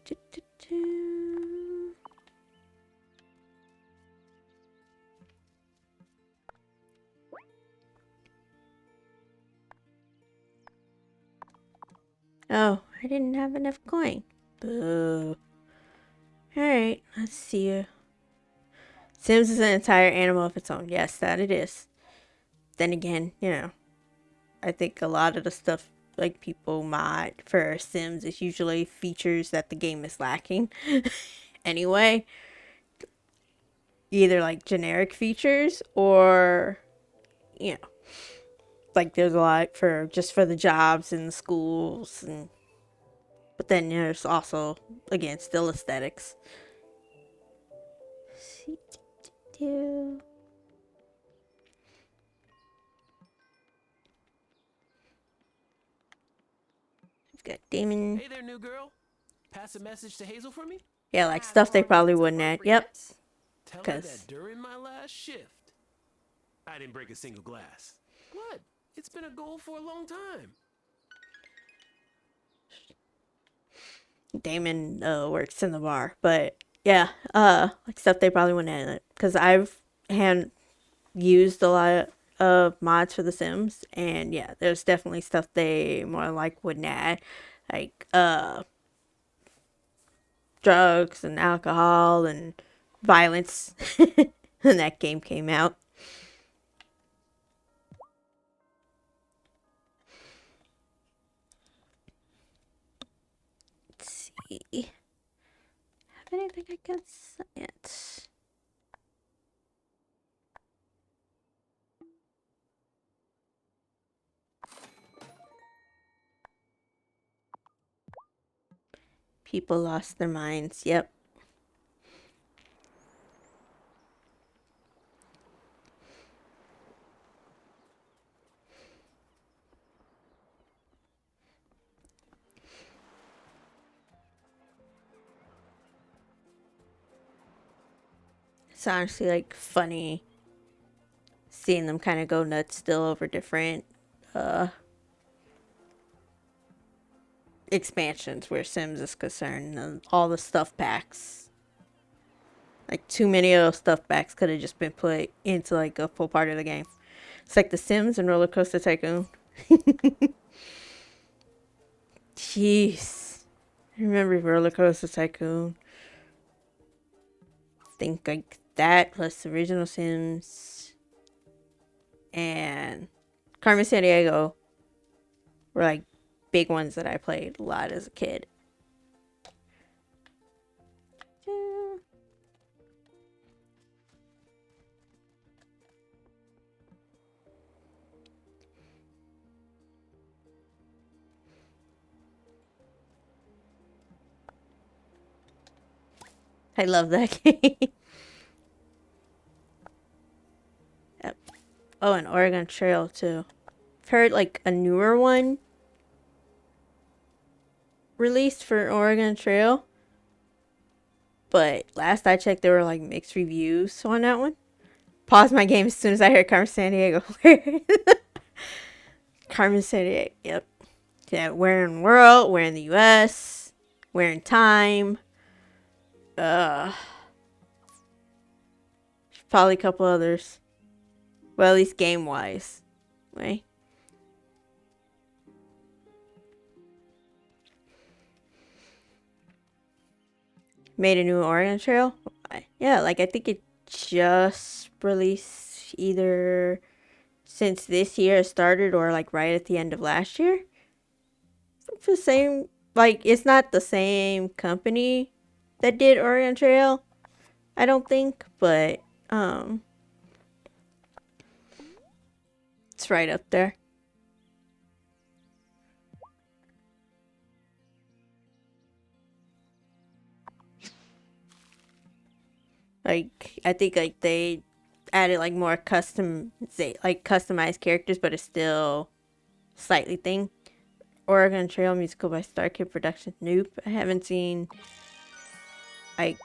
Speaker 1: Oh, I didn't have enough coin. Boo. Alright, let's see. Sims is an entire animal of its own. Yes, that it is. Then again, I think a lot of the stuff like people mod for Sims is usually features that the game is lacking. Anyway, either like generic features or like there's a lot for the jobs and the schools, but then there's also again still aesthetics. We've got Damon.
Speaker 15: Hey there, new girl. Pass a message to Hazel for me?
Speaker 1: Yeah, like stuff they probably wouldn't add. Yep.
Speaker 15: Tell her that during my last shift, I didn't break a single glass. What? It's been a goal for a long time.
Speaker 1: Damon works in the bar, but yeah, like stuff they probably wouldn't add it because I've used a lot of mods for The Sims, and yeah, there's definitely stuff they more like wouldn't add, like drugs and alcohol and violence when that game came out. Let's see. Have anything I can say it? People lost their minds. Yep. It's honestly like funny seeing them kind of go nuts still over different expansions where Sims is concerned, and all the stuff packs. Like too many of those stuff packs could have just been put into like a full part of the game. It's like The Sims and Roller Coaster Tycoon. Jeez. I remember Roller Coaster Tycoon. Think like that plus the original Sims and Carmen Sandiego were like big ones that I played a lot as a kid. I love that game. Yep. Oh, and Oregon Trail too. I've heard like a newer one released for Oregon Trail, but last I checked there were like mixed reviews on that one. Paused my game as soon as I heard Carmen Sandiego. Carmen Sandiego, yep. Yeah, Where in the World, Where in the US, Where in Time. Probably a couple others. Well, at least game wise. Right? Made a new Oregon Trail. Yeah, like I think it just released either since this year started or like right at the end of last year. It's the same, like it's not the same company that did Oregon Trail, I don't think, but it's right up there. Like I think like they added like more customized characters, but it's still slightly thing. Oregon Trail musical by Star Kid Productions. Nope, I haven't seen like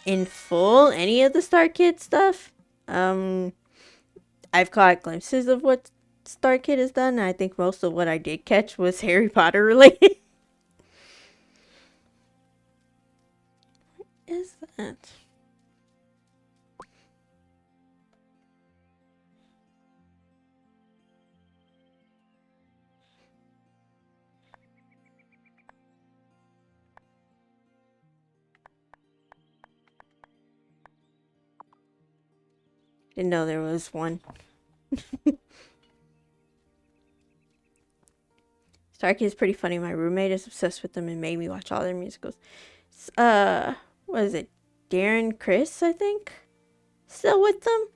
Speaker 1: in full any of the Star Kid stuff. I've caught glimpses of what Star Kid has done. I think most of what I did catch was Harry Potter related. What is that? Didn't know there was one. Star Kid is pretty funny. My roommate is obsessed with them and made me watch all their musicals. What is it? Darren Chris, I think? Still with them?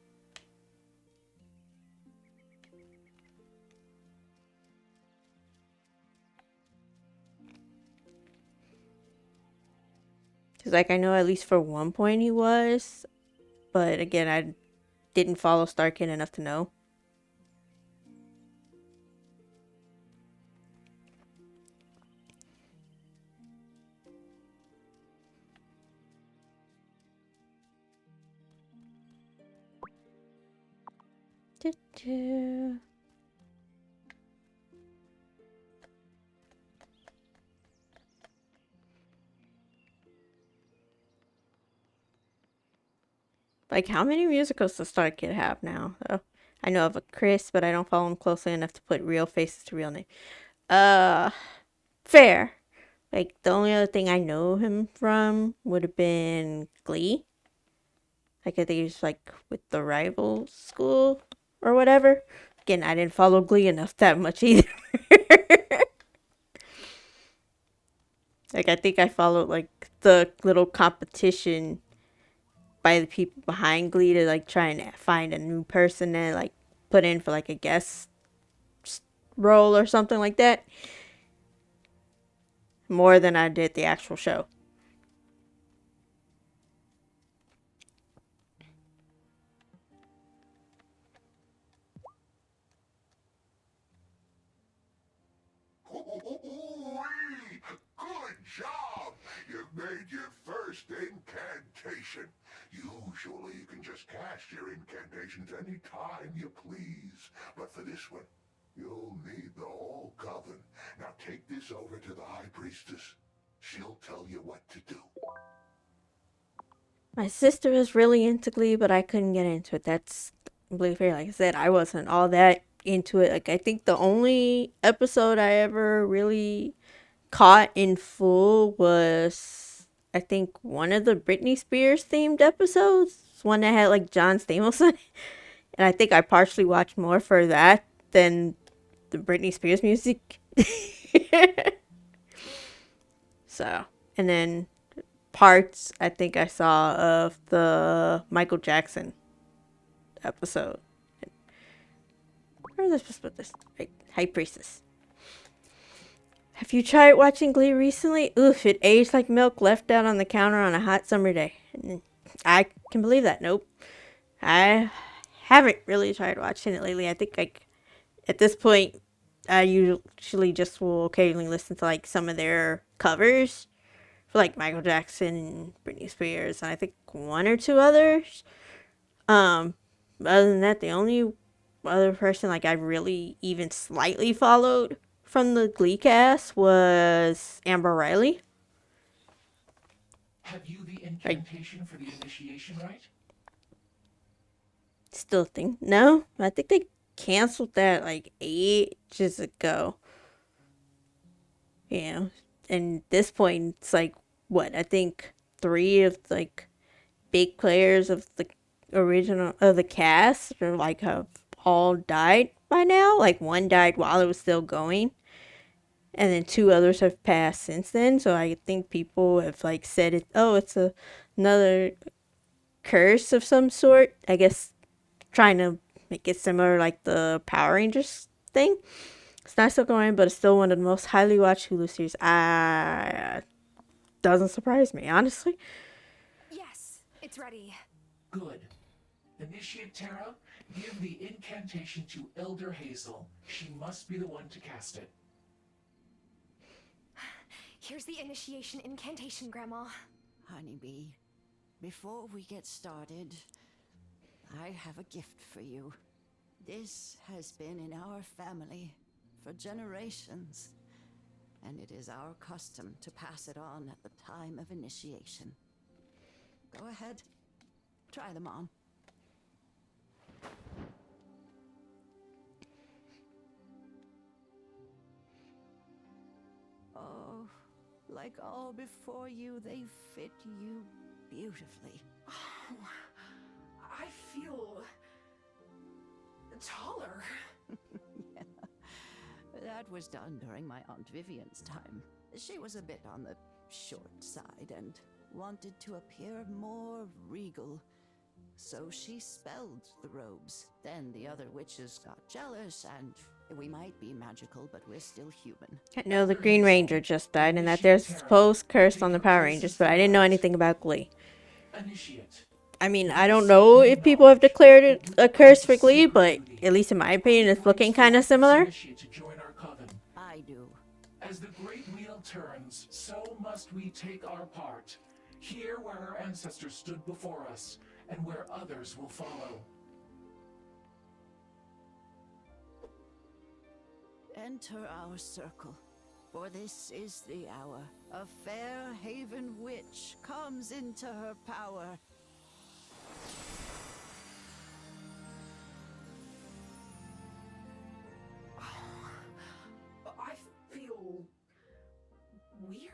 Speaker 1: Because, like, I know at least for one point he was. But, again, I didn't follow Star Kid enough to know. Like, how many musicals does Star Kid have now? Oh, I know of a Chris, but I don't follow him closely enough to put real faces to real name. Fair. Like, the only other thing I know him from would have been Glee. Like, I think he was, like, with the rival school or whatever. Again, I didn't follow Glee enough that much either. Like, I think I followed, like, the little competition by the people behind Glee to, like, try and find a new person and, like, put in for, like, a guest role or something like that. More than I did the actual show.
Speaker 5: Good job! You've made your first incantation. Usually you can just cast your incantations any time you please. But for this one, you'll need the whole coven. Now take this over to the High Priestess. She'll tell you what to do.
Speaker 1: My sister was really into Glee, but I couldn't get into it. That's completely fair. Like I said, I wasn't all that into it. Like, I think the only episode I ever really caught in full was, I think, one of the Britney Spears themed episodes. One that had, like, John Stamos. And I think I partially watched more for that than the Britney Spears music. So, and then parts I think I saw of the Michael Jackson episode. Where are they supposed to put this? Right, High Priestess. Have you tried watching Glee recently? Oof, it aged like milk left out on the counter on a hot summer day. I can believe that. Nope. I haven't really tried watching it lately. I think, like, at this point, I usually just will occasionally listen to, like, some of their covers for, like, Michael Jackson and Britney Spears, and I think one or two others. Other than that, the only other person, like, I really even slightly followed from the Glee cast was Amber Riley.
Speaker 4: Have you the incantation for the initiation right?
Speaker 1: Still think no. I think they canceled that like ages ago. Yeah, and at this point, it's like what I think three of like big players of the original of the cast are like have all died by now. Like one died while it was still going, and then two others have passed since then. So I think people have like said it. Oh, it's another curse of some sort. I guess trying to make it similar like the Power Rangers thing. It's not still going, but it's still one of the most highly watched Hulu series. Doesn't surprise me, honestly.
Speaker 2: Yes, it's ready.
Speaker 4: Good. Initiate Terra, give the incantation to Elder Hazel. She must be the one to cast it.
Speaker 2: Here's the initiation incantation, Grandma.
Speaker 3: Honeybee, before we get started, I have a gift for you. This has been in our family for generations, and it is our custom to pass it on at the time of initiation. Go ahead, try them on. Oh, like all before you, they fit you beautifully.
Speaker 2: Oh, I feel taller.
Speaker 3: Yeah, that was done during my Aunt Vivian's time. She was a bit on the short side and wanted to appear more regal. So she spelled the robes. Then the other witches got jealous, and we might be magical, but we're still human.
Speaker 1: I know the Green Ranger just died and that there's a supposed curse on the Power Rangers, but I didn't know anything about Glee.
Speaker 4: Initiate.
Speaker 1: I mean, I don't know if people have declared it a curse for Glee, but at least in my opinion, it's looking kind of similar.
Speaker 4: To join our coven.
Speaker 3: I do.
Speaker 4: As the great wheel turns, so must we take our part. Here where our ancestors stood before us, and where others will follow.
Speaker 3: Enter our circle, for this is the hour. A fair haven witch comes into her power.
Speaker 2: I feel weird.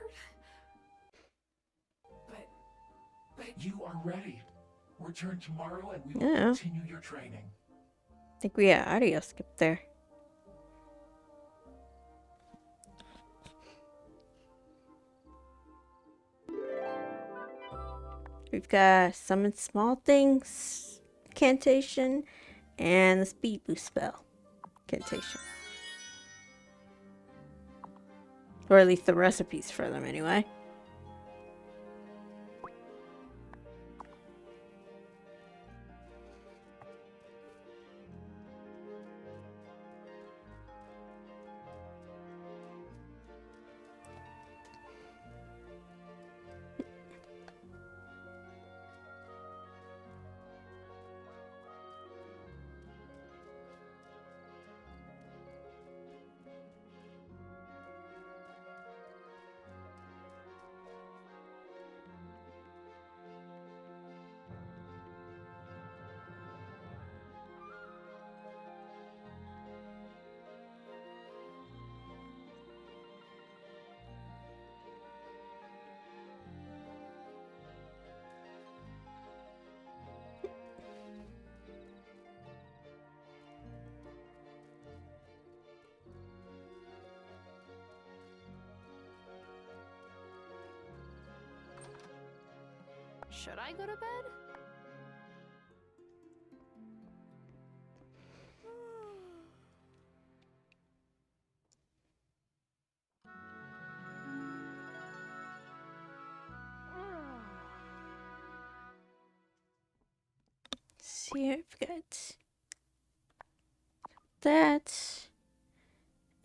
Speaker 2: But
Speaker 4: You are ready. Return tomorrow and we will
Speaker 1: Yeah.
Speaker 4: continue your training.
Speaker 1: I think we had audio skip there. We've got summon small things, incantation, and the speed boost spell, incantation. Or at least the recipes for them anyway.
Speaker 9: Should I go to bed?
Speaker 1: See, I've got that.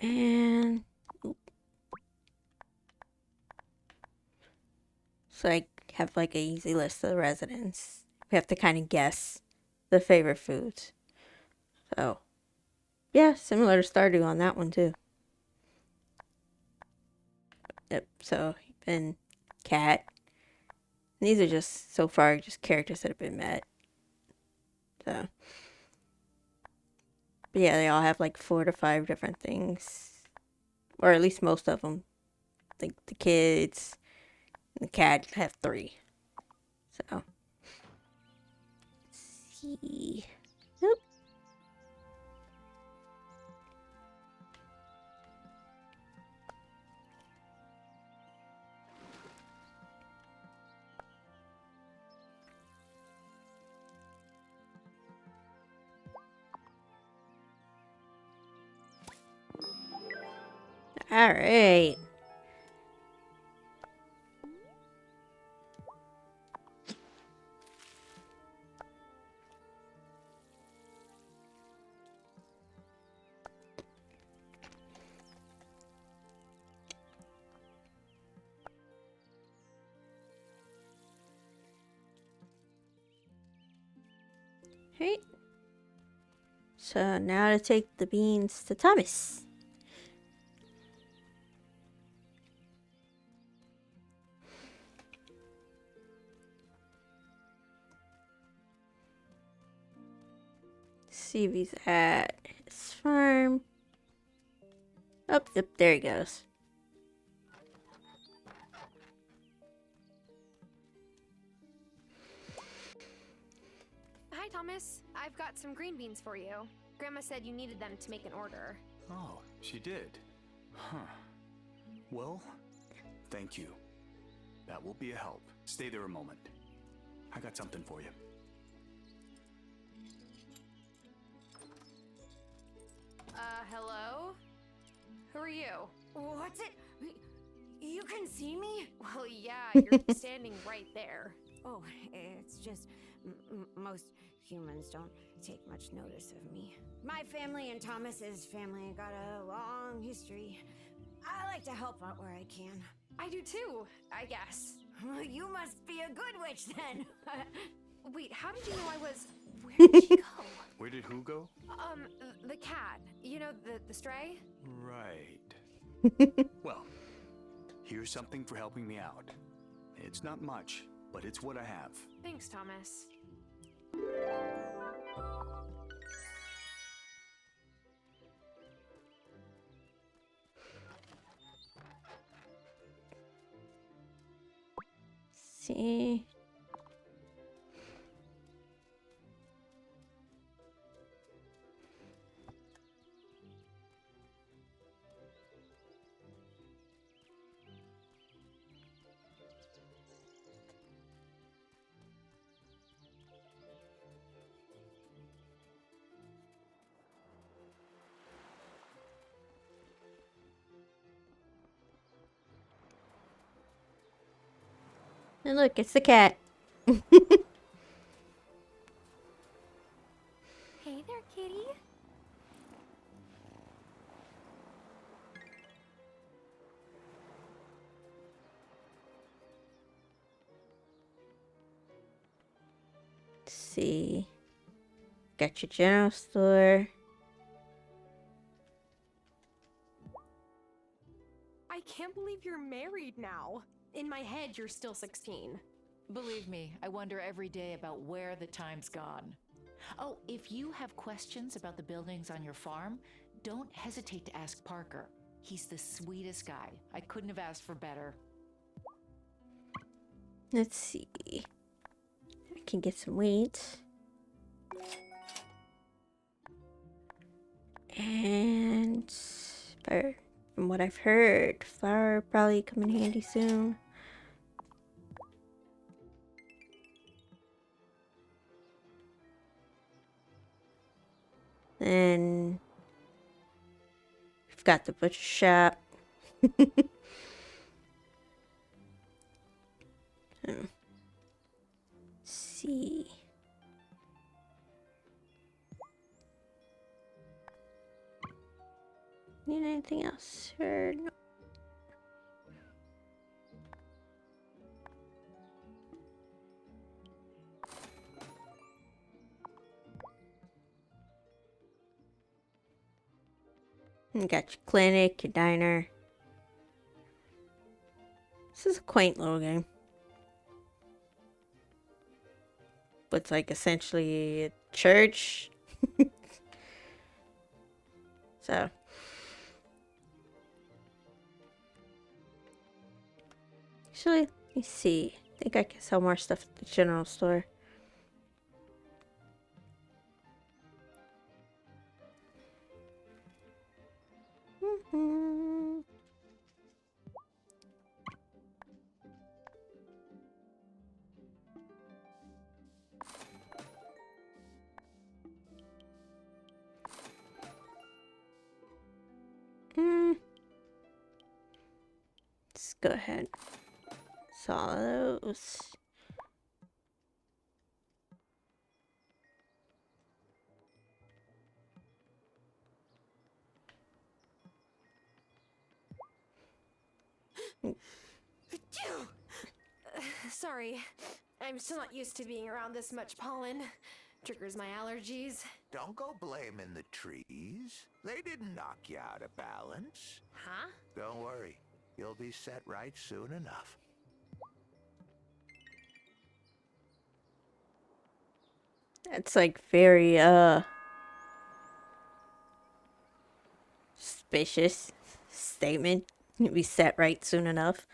Speaker 1: And so I have like an easy list of the residents. We have to kind of guess the favorite foods. So, yeah, similar to Stardew on that one too. Yep, so, and Cat. These are just, so far, just characters that have been met. So, but yeah, they all have like 4 to 5 different things. Or at least most of them. I think the kids and the cat have 3. So, let's see. Nope. All right. Right. So now to take the beans to Thomas. See if he's at his farm. Oh, yep, there he goes.
Speaker 2: Hi, Thomas. I've got some green beans for you. Grandma said you needed them to make an order.
Speaker 8: Oh, she did. Huh. Well, thank you. That will be a help. Stay there a moment. I got something for you.
Speaker 2: Hello? Who are you?
Speaker 16: What's it? You can see me?
Speaker 2: Well, yeah, you're standing right there.
Speaker 16: Oh, it's just most humans don't take much notice of me. My family and Thomas's family got a long history. I like to help out where I can.
Speaker 2: I do too, I guess.
Speaker 16: Well, you must be a good witch then.
Speaker 2: Wait, how did you know I was... Where did she go?
Speaker 8: Where did who go?
Speaker 2: The cat. You know, the stray?
Speaker 8: Right. Well, here's something for helping me out. It's not much, but it's what I have.
Speaker 2: Thanks, Thomas.
Speaker 1: See. And look, it's the cat.
Speaker 2: Hey there, kitty.
Speaker 1: Let's see. Got your general store.
Speaker 2: I can't believe you're married now. In my head, you're still 16.
Speaker 12: Believe me, I wonder every day about where the time's gone. Oh, if you have questions about the buildings on your farm, don't hesitate to ask Parker. He's the sweetest guy. I couldn't have asked for better.
Speaker 1: Let's see. I can get some wheat. And from what I've heard, flour will probably come in handy soon. Then we've got the butcher shop. See. Need anything else? Or no? You got your clinic, your diner. This is a quaint little game. But it's like essentially a church. So. Actually, let me see. I think I can sell more stuff at the general store. Let's go ahead. Saw those.
Speaker 2: Sorry, I'm still not used to being around this much pollen. Triggers my allergies.
Speaker 17: Don't go blaming the trees. They didn't knock you out of balance.
Speaker 2: Huh?
Speaker 17: Don't worry. You'll be set right soon enough.
Speaker 1: That's like very, suspicious statement. You'll be set right soon enough.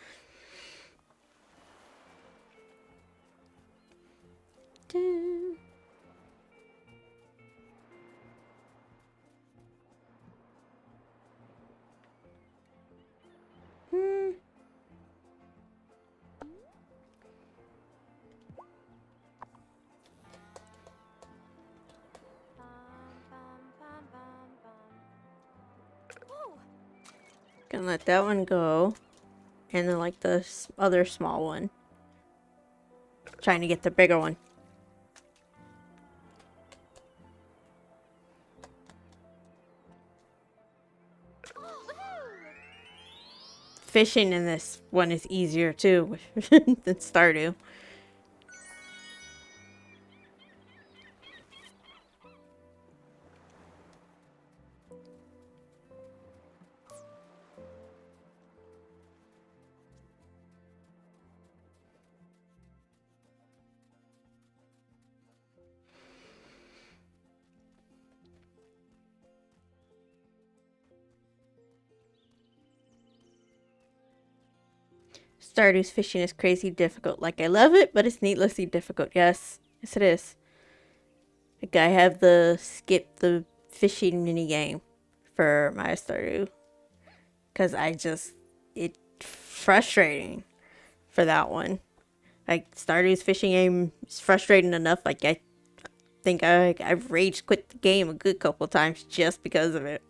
Speaker 1: Gonna let that one go. And then like the other small one. Trying to get the bigger one. Fishing in this one is easier too than Stardew. Stardew's fishing is crazy difficult. Like, I love it, but it's needlessly difficult. Yes. Yes, it is. Like, I have the skip the fishing mini game for my Stardew. Because it's frustrating for that one. Like, Stardew's fishing game is frustrating enough. Like, I think I've rage quit the game a good couple times just because of it.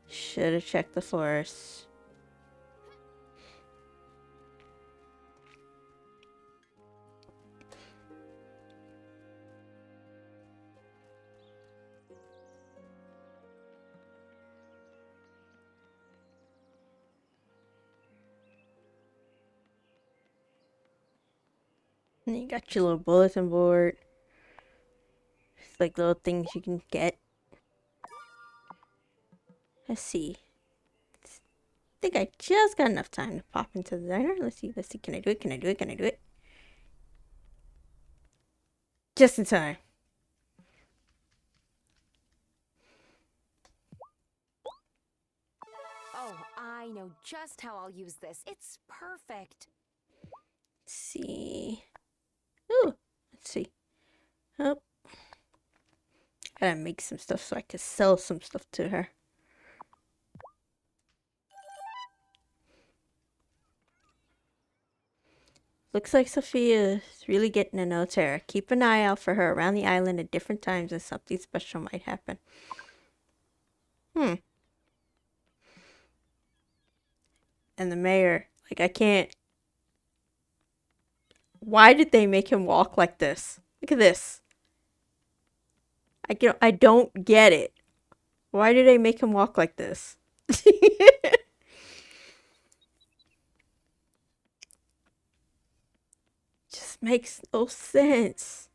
Speaker 1: Should have checked the forest. And you got your little bulletin board. It's like little things you can get. Let's see. I think I just got enough time to pop into the diner. Let's see. Can I do it? Can I do it? Can I do it? Just in time.
Speaker 18: Oh, I know just how I'll use this. It's perfect.
Speaker 1: Let's see. Ooh, let's see. Oh. Gotta make some stuff so I can sell some stuff to her. Looks like Sophia's really getting to know Tara. Keep an eye out for her around the island at different times and something special might happen. And the mayor, like, I can't. Why did they make him walk like this? Look at this. I don't get it. Why did they make him walk like this? Just makes no sense.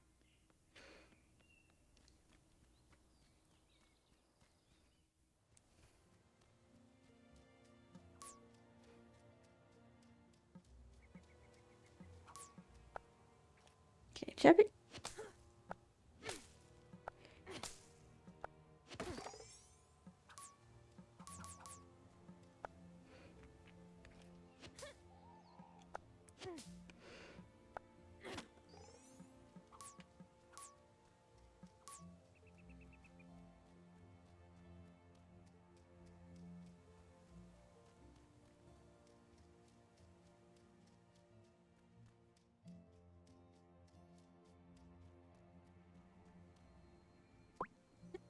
Speaker 1: Okay, chop it.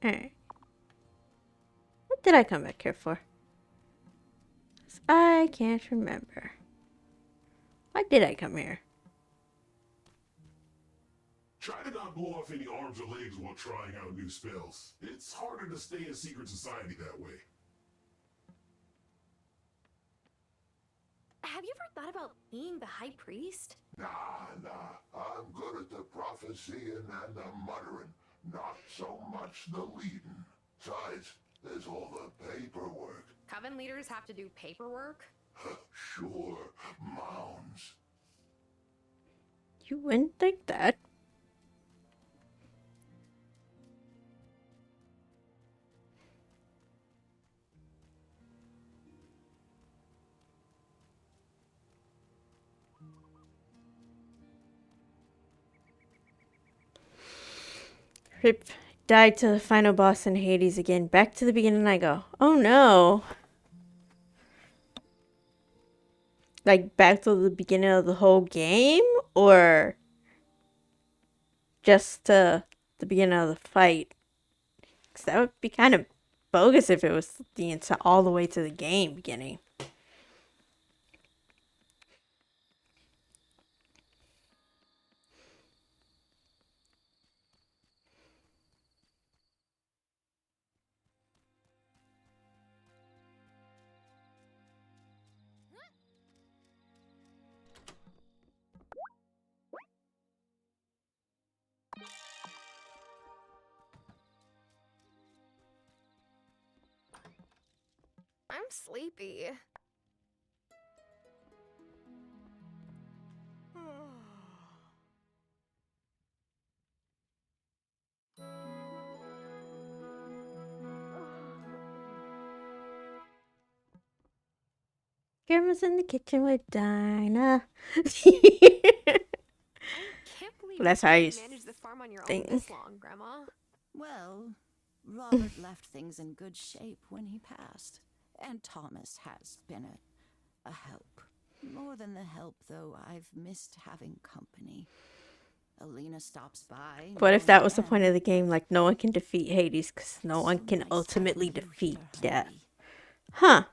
Speaker 1: Alright. What did I come back here for? I can't remember. Why did I come here?
Speaker 5: Try to not blow off any arms or legs while trying out new spells. It's harder to stay in secret society that way.
Speaker 2: Have you ever thought about being the high priest?
Speaker 5: Nah. I'm good at the prophesying and the muttering. Not so much the leading. Besides, there's all the paperwork.
Speaker 2: Coven leaders have to do paperwork?
Speaker 5: Sure, mounds.
Speaker 1: You wouldn't think that. Rip died to the final boss in Hades again. Back to the beginning I go. Oh no. Like back to the beginning of the whole game? Or just to the beginning of the fight? Because that would be kind of bogus if it was all the way to the game beginning.
Speaker 2: I'm sleepy.
Speaker 1: Grandma's in the kitchen with Dinah.
Speaker 2: Can't believe
Speaker 1: That's how you
Speaker 2: managed the farm on your
Speaker 1: think.
Speaker 2: own this long, Grandma.
Speaker 3: Well, Robert left things in good shape when he passed. And Thomas has been a help. More than the help, though, I've missed having company. Alina stops by.
Speaker 1: What if that was the point of the game? Like, no one can defeat Hades because no one can ultimately defeat death. Huh.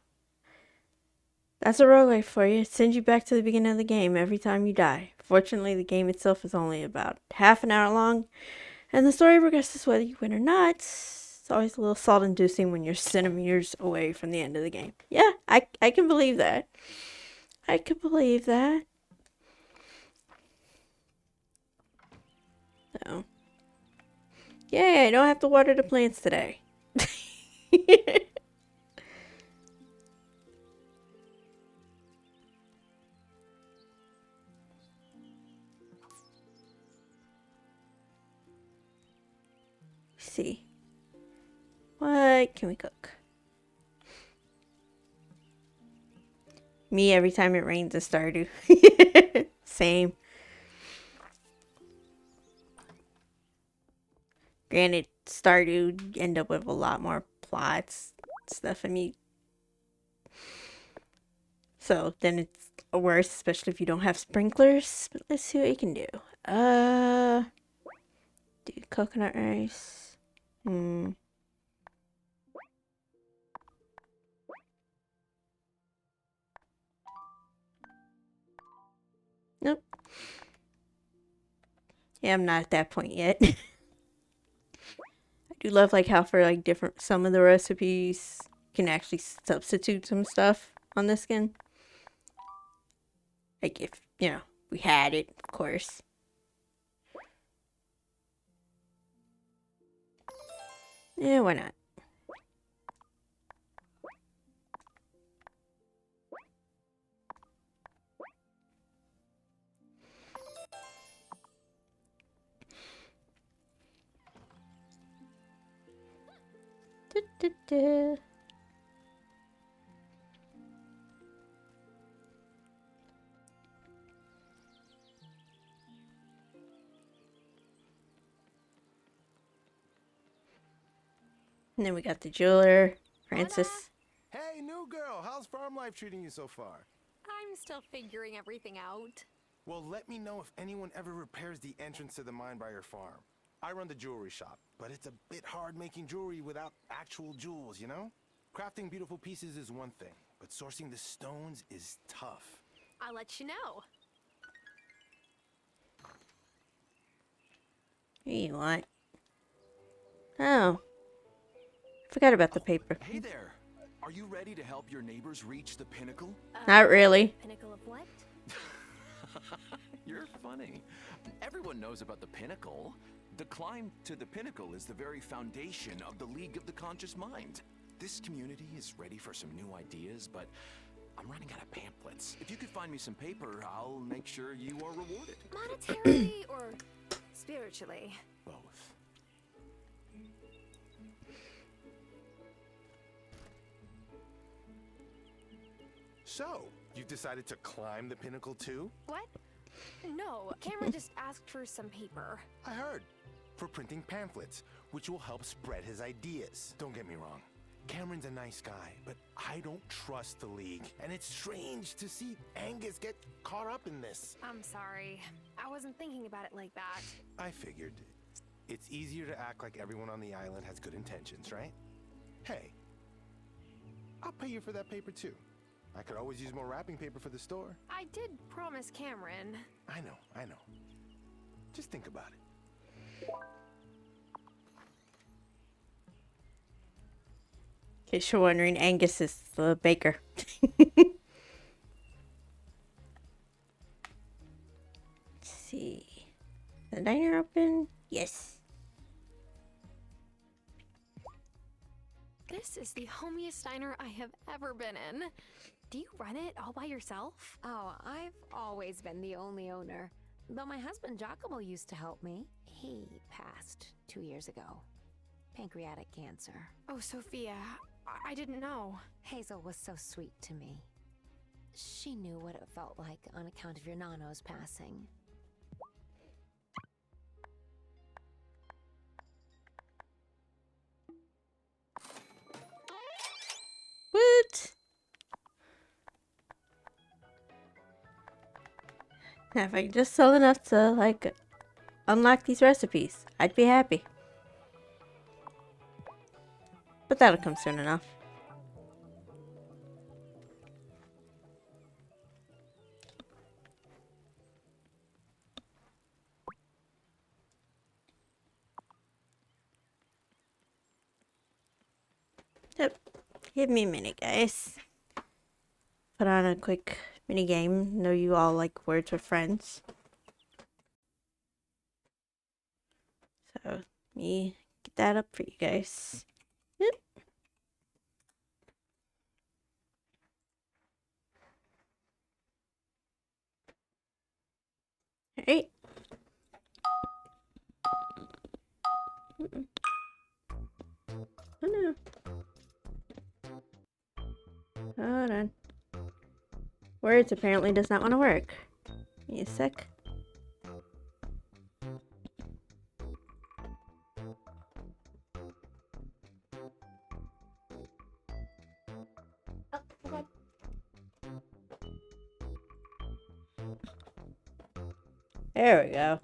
Speaker 1: That's a roguelike for you. It sends you back to the beginning of the game every time you die. Fortunately, the game itself is only about half an hour long, and the story progresses whether you win or not. It's always a little salt-inducing when you're centimeters away from the end of the game. Yeah, I can believe that. I can believe that. So, yay, I don't have to water the plants today. See. What can we cook? Me every time it rains in Stardew. Same. Granted, Stardew, you end up with a lot more plots, stuff, I mean. So then it's worse, especially if you don't have sprinklers. But let's see what you can do. Do coconut rice. Nope. Yeah, I'm not at that point yet. I do love like how for like some of the recipes you can actually substitute some stuff on the skin. Like if, we had it, of course. Yeah, why not? Du. And then we got the jeweler, Francis.
Speaker 19: Hey, new girl, how's farm life treating you so far?
Speaker 2: I'm still figuring everything out.
Speaker 19: Well, let me know if anyone ever repairs the entrance to the mine by your farm. I run the jewelry shop, but it's a bit hard making jewelry without actual jewels, you know? Crafting beautiful pieces is one thing, but sourcing the stones is tough.
Speaker 2: I'll let you know.
Speaker 1: Here you want. Oh. Forgot about the paper.
Speaker 20: Hey there. Are you ready to help your neighbors reach the pinnacle?
Speaker 1: Not really.
Speaker 2: Pinnacle of what?
Speaker 20: You're funny. Everyone knows about the pinnacle. The climb to the pinnacle is the very foundation of the League of the Conscious Mind. This community is ready for some new ideas, but I'm running out of pamphlets. If you could find me some paper, I'll make sure you are rewarded.
Speaker 2: Monetarily or spiritually?
Speaker 20: Both.
Speaker 19: So, you've decided to climb the pinnacle too?
Speaker 2: What? No, Cameron just asked for some paper.
Speaker 19: I heard. For printing pamphlets, which will help spread his ideas. Don't get me wrong. Cameron's a nice guy, but I don't trust the League. And it's strange to see Angus get caught up in this.
Speaker 2: I'm sorry. I wasn't thinking about it like that.
Speaker 19: I figured. It's easier to act like everyone on the island has good intentions, right? Hey, I'll pay you for that paper too. I could always use more wrapping paper for the store.
Speaker 2: I did promise Cameron.
Speaker 19: I know. Just think about it.
Speaker 1: In case you're wondering, Angus is the baker. Let's see. The diner open? Yes.
Speaker 2: This is the homiest diner I have ever been in. Do you run it all by yourself?
Speaker 18: Oh, I've always been the only owner. Though my husband Giacomo used to help me. He passed 2 years ago. Pancreatic cancer.
Speaker 2: Oh, Sophia, I didn't know.
Speaker 18: Hazel was so sweet to me. She knew what it felt like on account of your Nano's passing.
Speaker 1: What? Now, if I could just sell enough to, like, unlock these recipes, I'd be happy. But that'll come soon enough. Yep. Give me a minute, guys. Put on a quick mini game. Know you all like Words with Friends. So, let me get that up for you guys. Yep. Alright. Oh no. Hold on. Words apparently does not want to work. Give me a sec. There we go.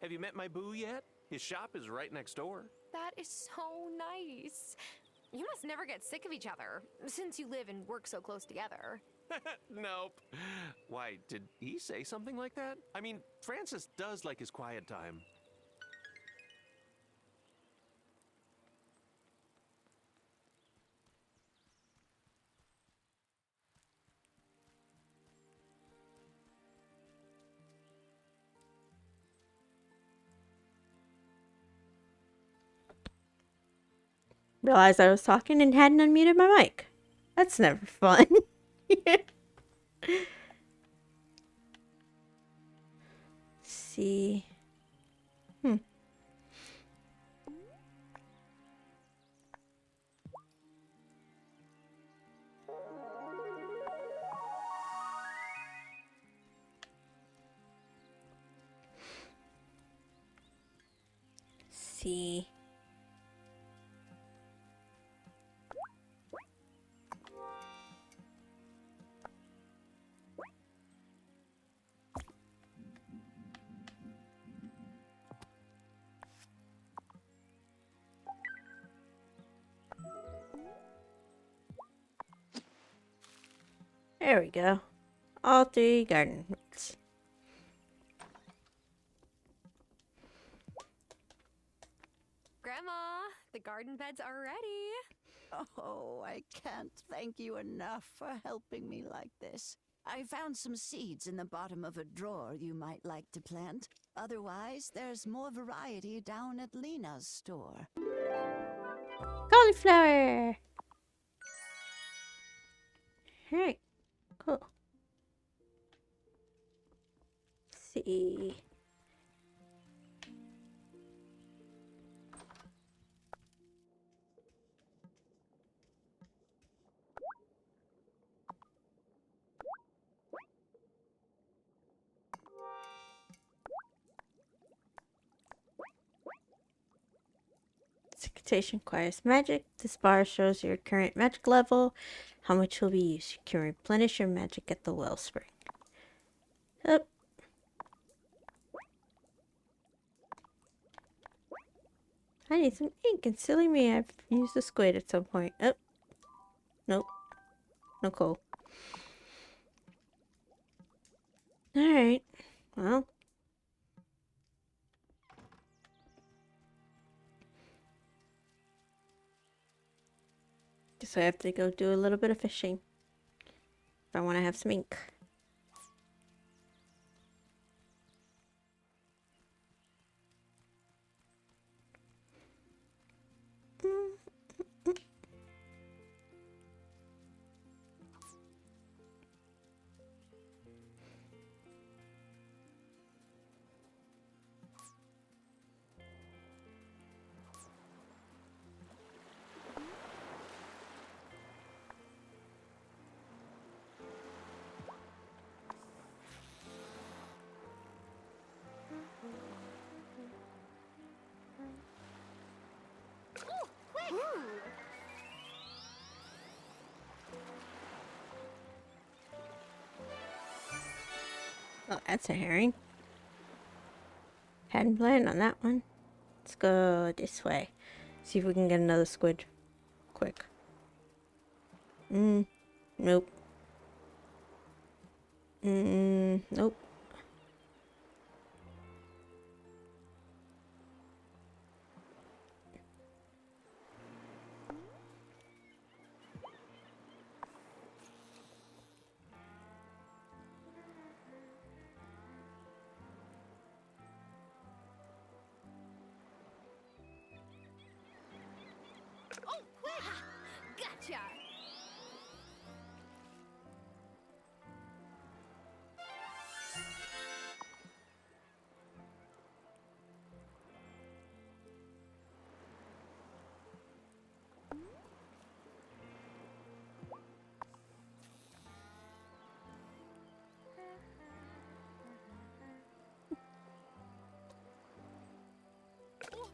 Speaker 15: Have you met my boo yet? His shop is right next door.
Speaker 2: That is so nice. You must never get sick of each other, since you live and work so close together.
Speaker 15: Nope. Why, did he say something like that? I mean, Francis does like his quiet time.
Speaker 1: Realized I was talking and hadn't unmuted my mic. That's never fun. See. See. There we go. All 3 garden roots.
Speaker 2: Grandma, the garden beds are ready.
Speaker 3: Oh, I can't thank you enough for helping me like this. I found some seeds in the bottom of a drawer you might like to plant. Otherwise, there's more variety down at Lena's store.
Speaker 1: Cauliflower! Alright, cool. Let's see. Incantation requires magic. This bar shows your current magic level, how much will be used. You can replenish your magic at the wellspring. Up. I need some ink, and silly me, I've used the squid at some point. Up. Nope. No coal. Alright. Well. Guess I have to go do a little bit of fishing if I want to have some ink. Oh, that's a herring. Hadn't planned on that one. Let's go this way. See if we can get another squid quick. Nope. Nope.
Speaker 2: Oh, quick! Gotcha!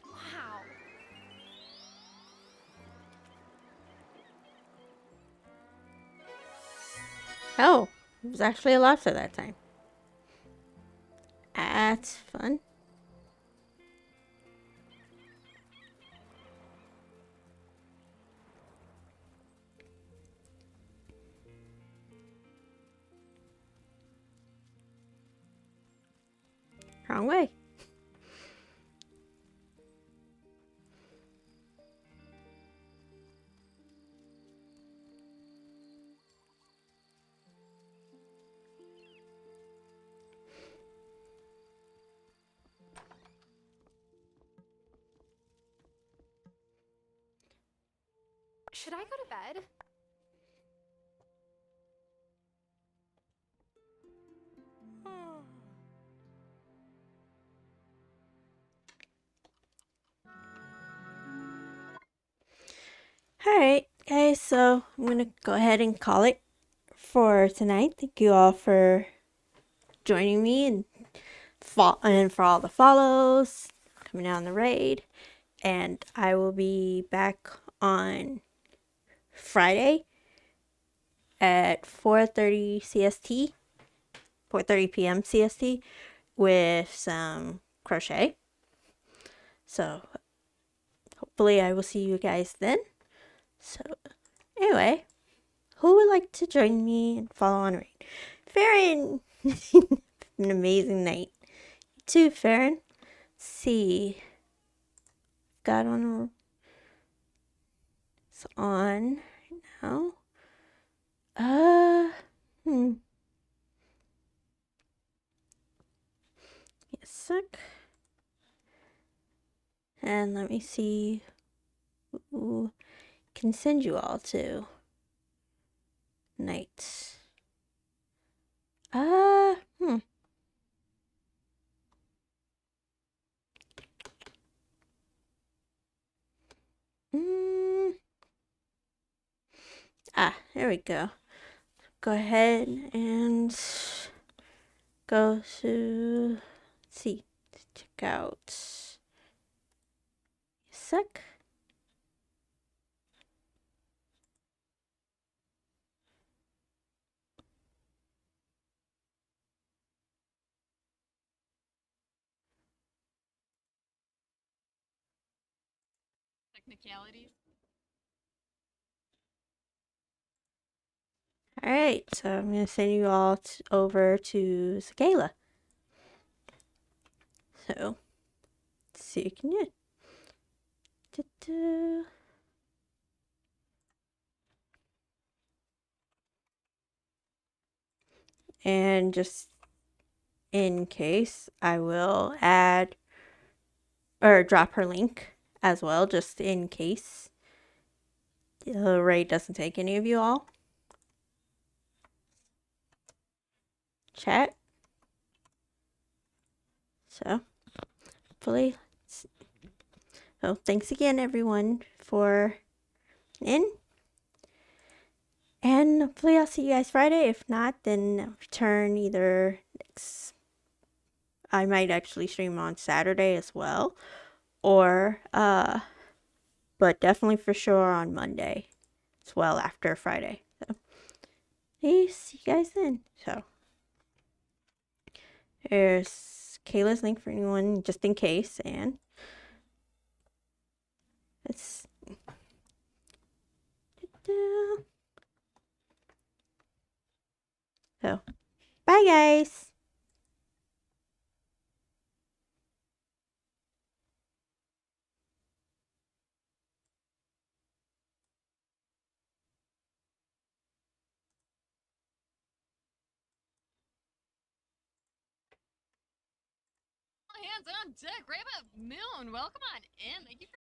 Speaker 2: Wow!
Speaker 1: Oh, it was actually a lobster that time. That's fun. Wrong way.
Speaker 2: Should I go to bed?
Speaker 1: Alright, guys, so I'm gonna go ahead and call it for tonight. Thank you all for joining me and for all the follows, coming down the raid. And I will be back on Friday at 4:30 CST, 4:30 p.m. CST with some crochet. So hopefully I will see you guys then. So anyway, who would like to join me and follow on raid? Farron! An amazing night. You too, Farron. Let's see. Got on. It's on right now. Give me a sec. And let me see who can send you all to night. There we go. Go ahead and go to, let's see, check out a sec.
Speaker 21: Technicalities.
Speaker 1: Alright, so I'm going to send you all over to Zakayla. So, let's see what you can do. And just in case, I will add or drop her link as well, just in case the raid doesn't take any of you all. Chat. So, hopefully, so thanks again, everyone, for in. And hopefully I'll see you guys Friday. If not, then return either next. I might actually stream on Saturday as well. Or, but definitely for sure on Monday as well after Friday. So, hey, see you guys then. So, There's Kayla's link for anyone just in case, and it's so bye guys.
Speaker 21: Hands on deck, Raven Moon. Welcome on in. Thank you for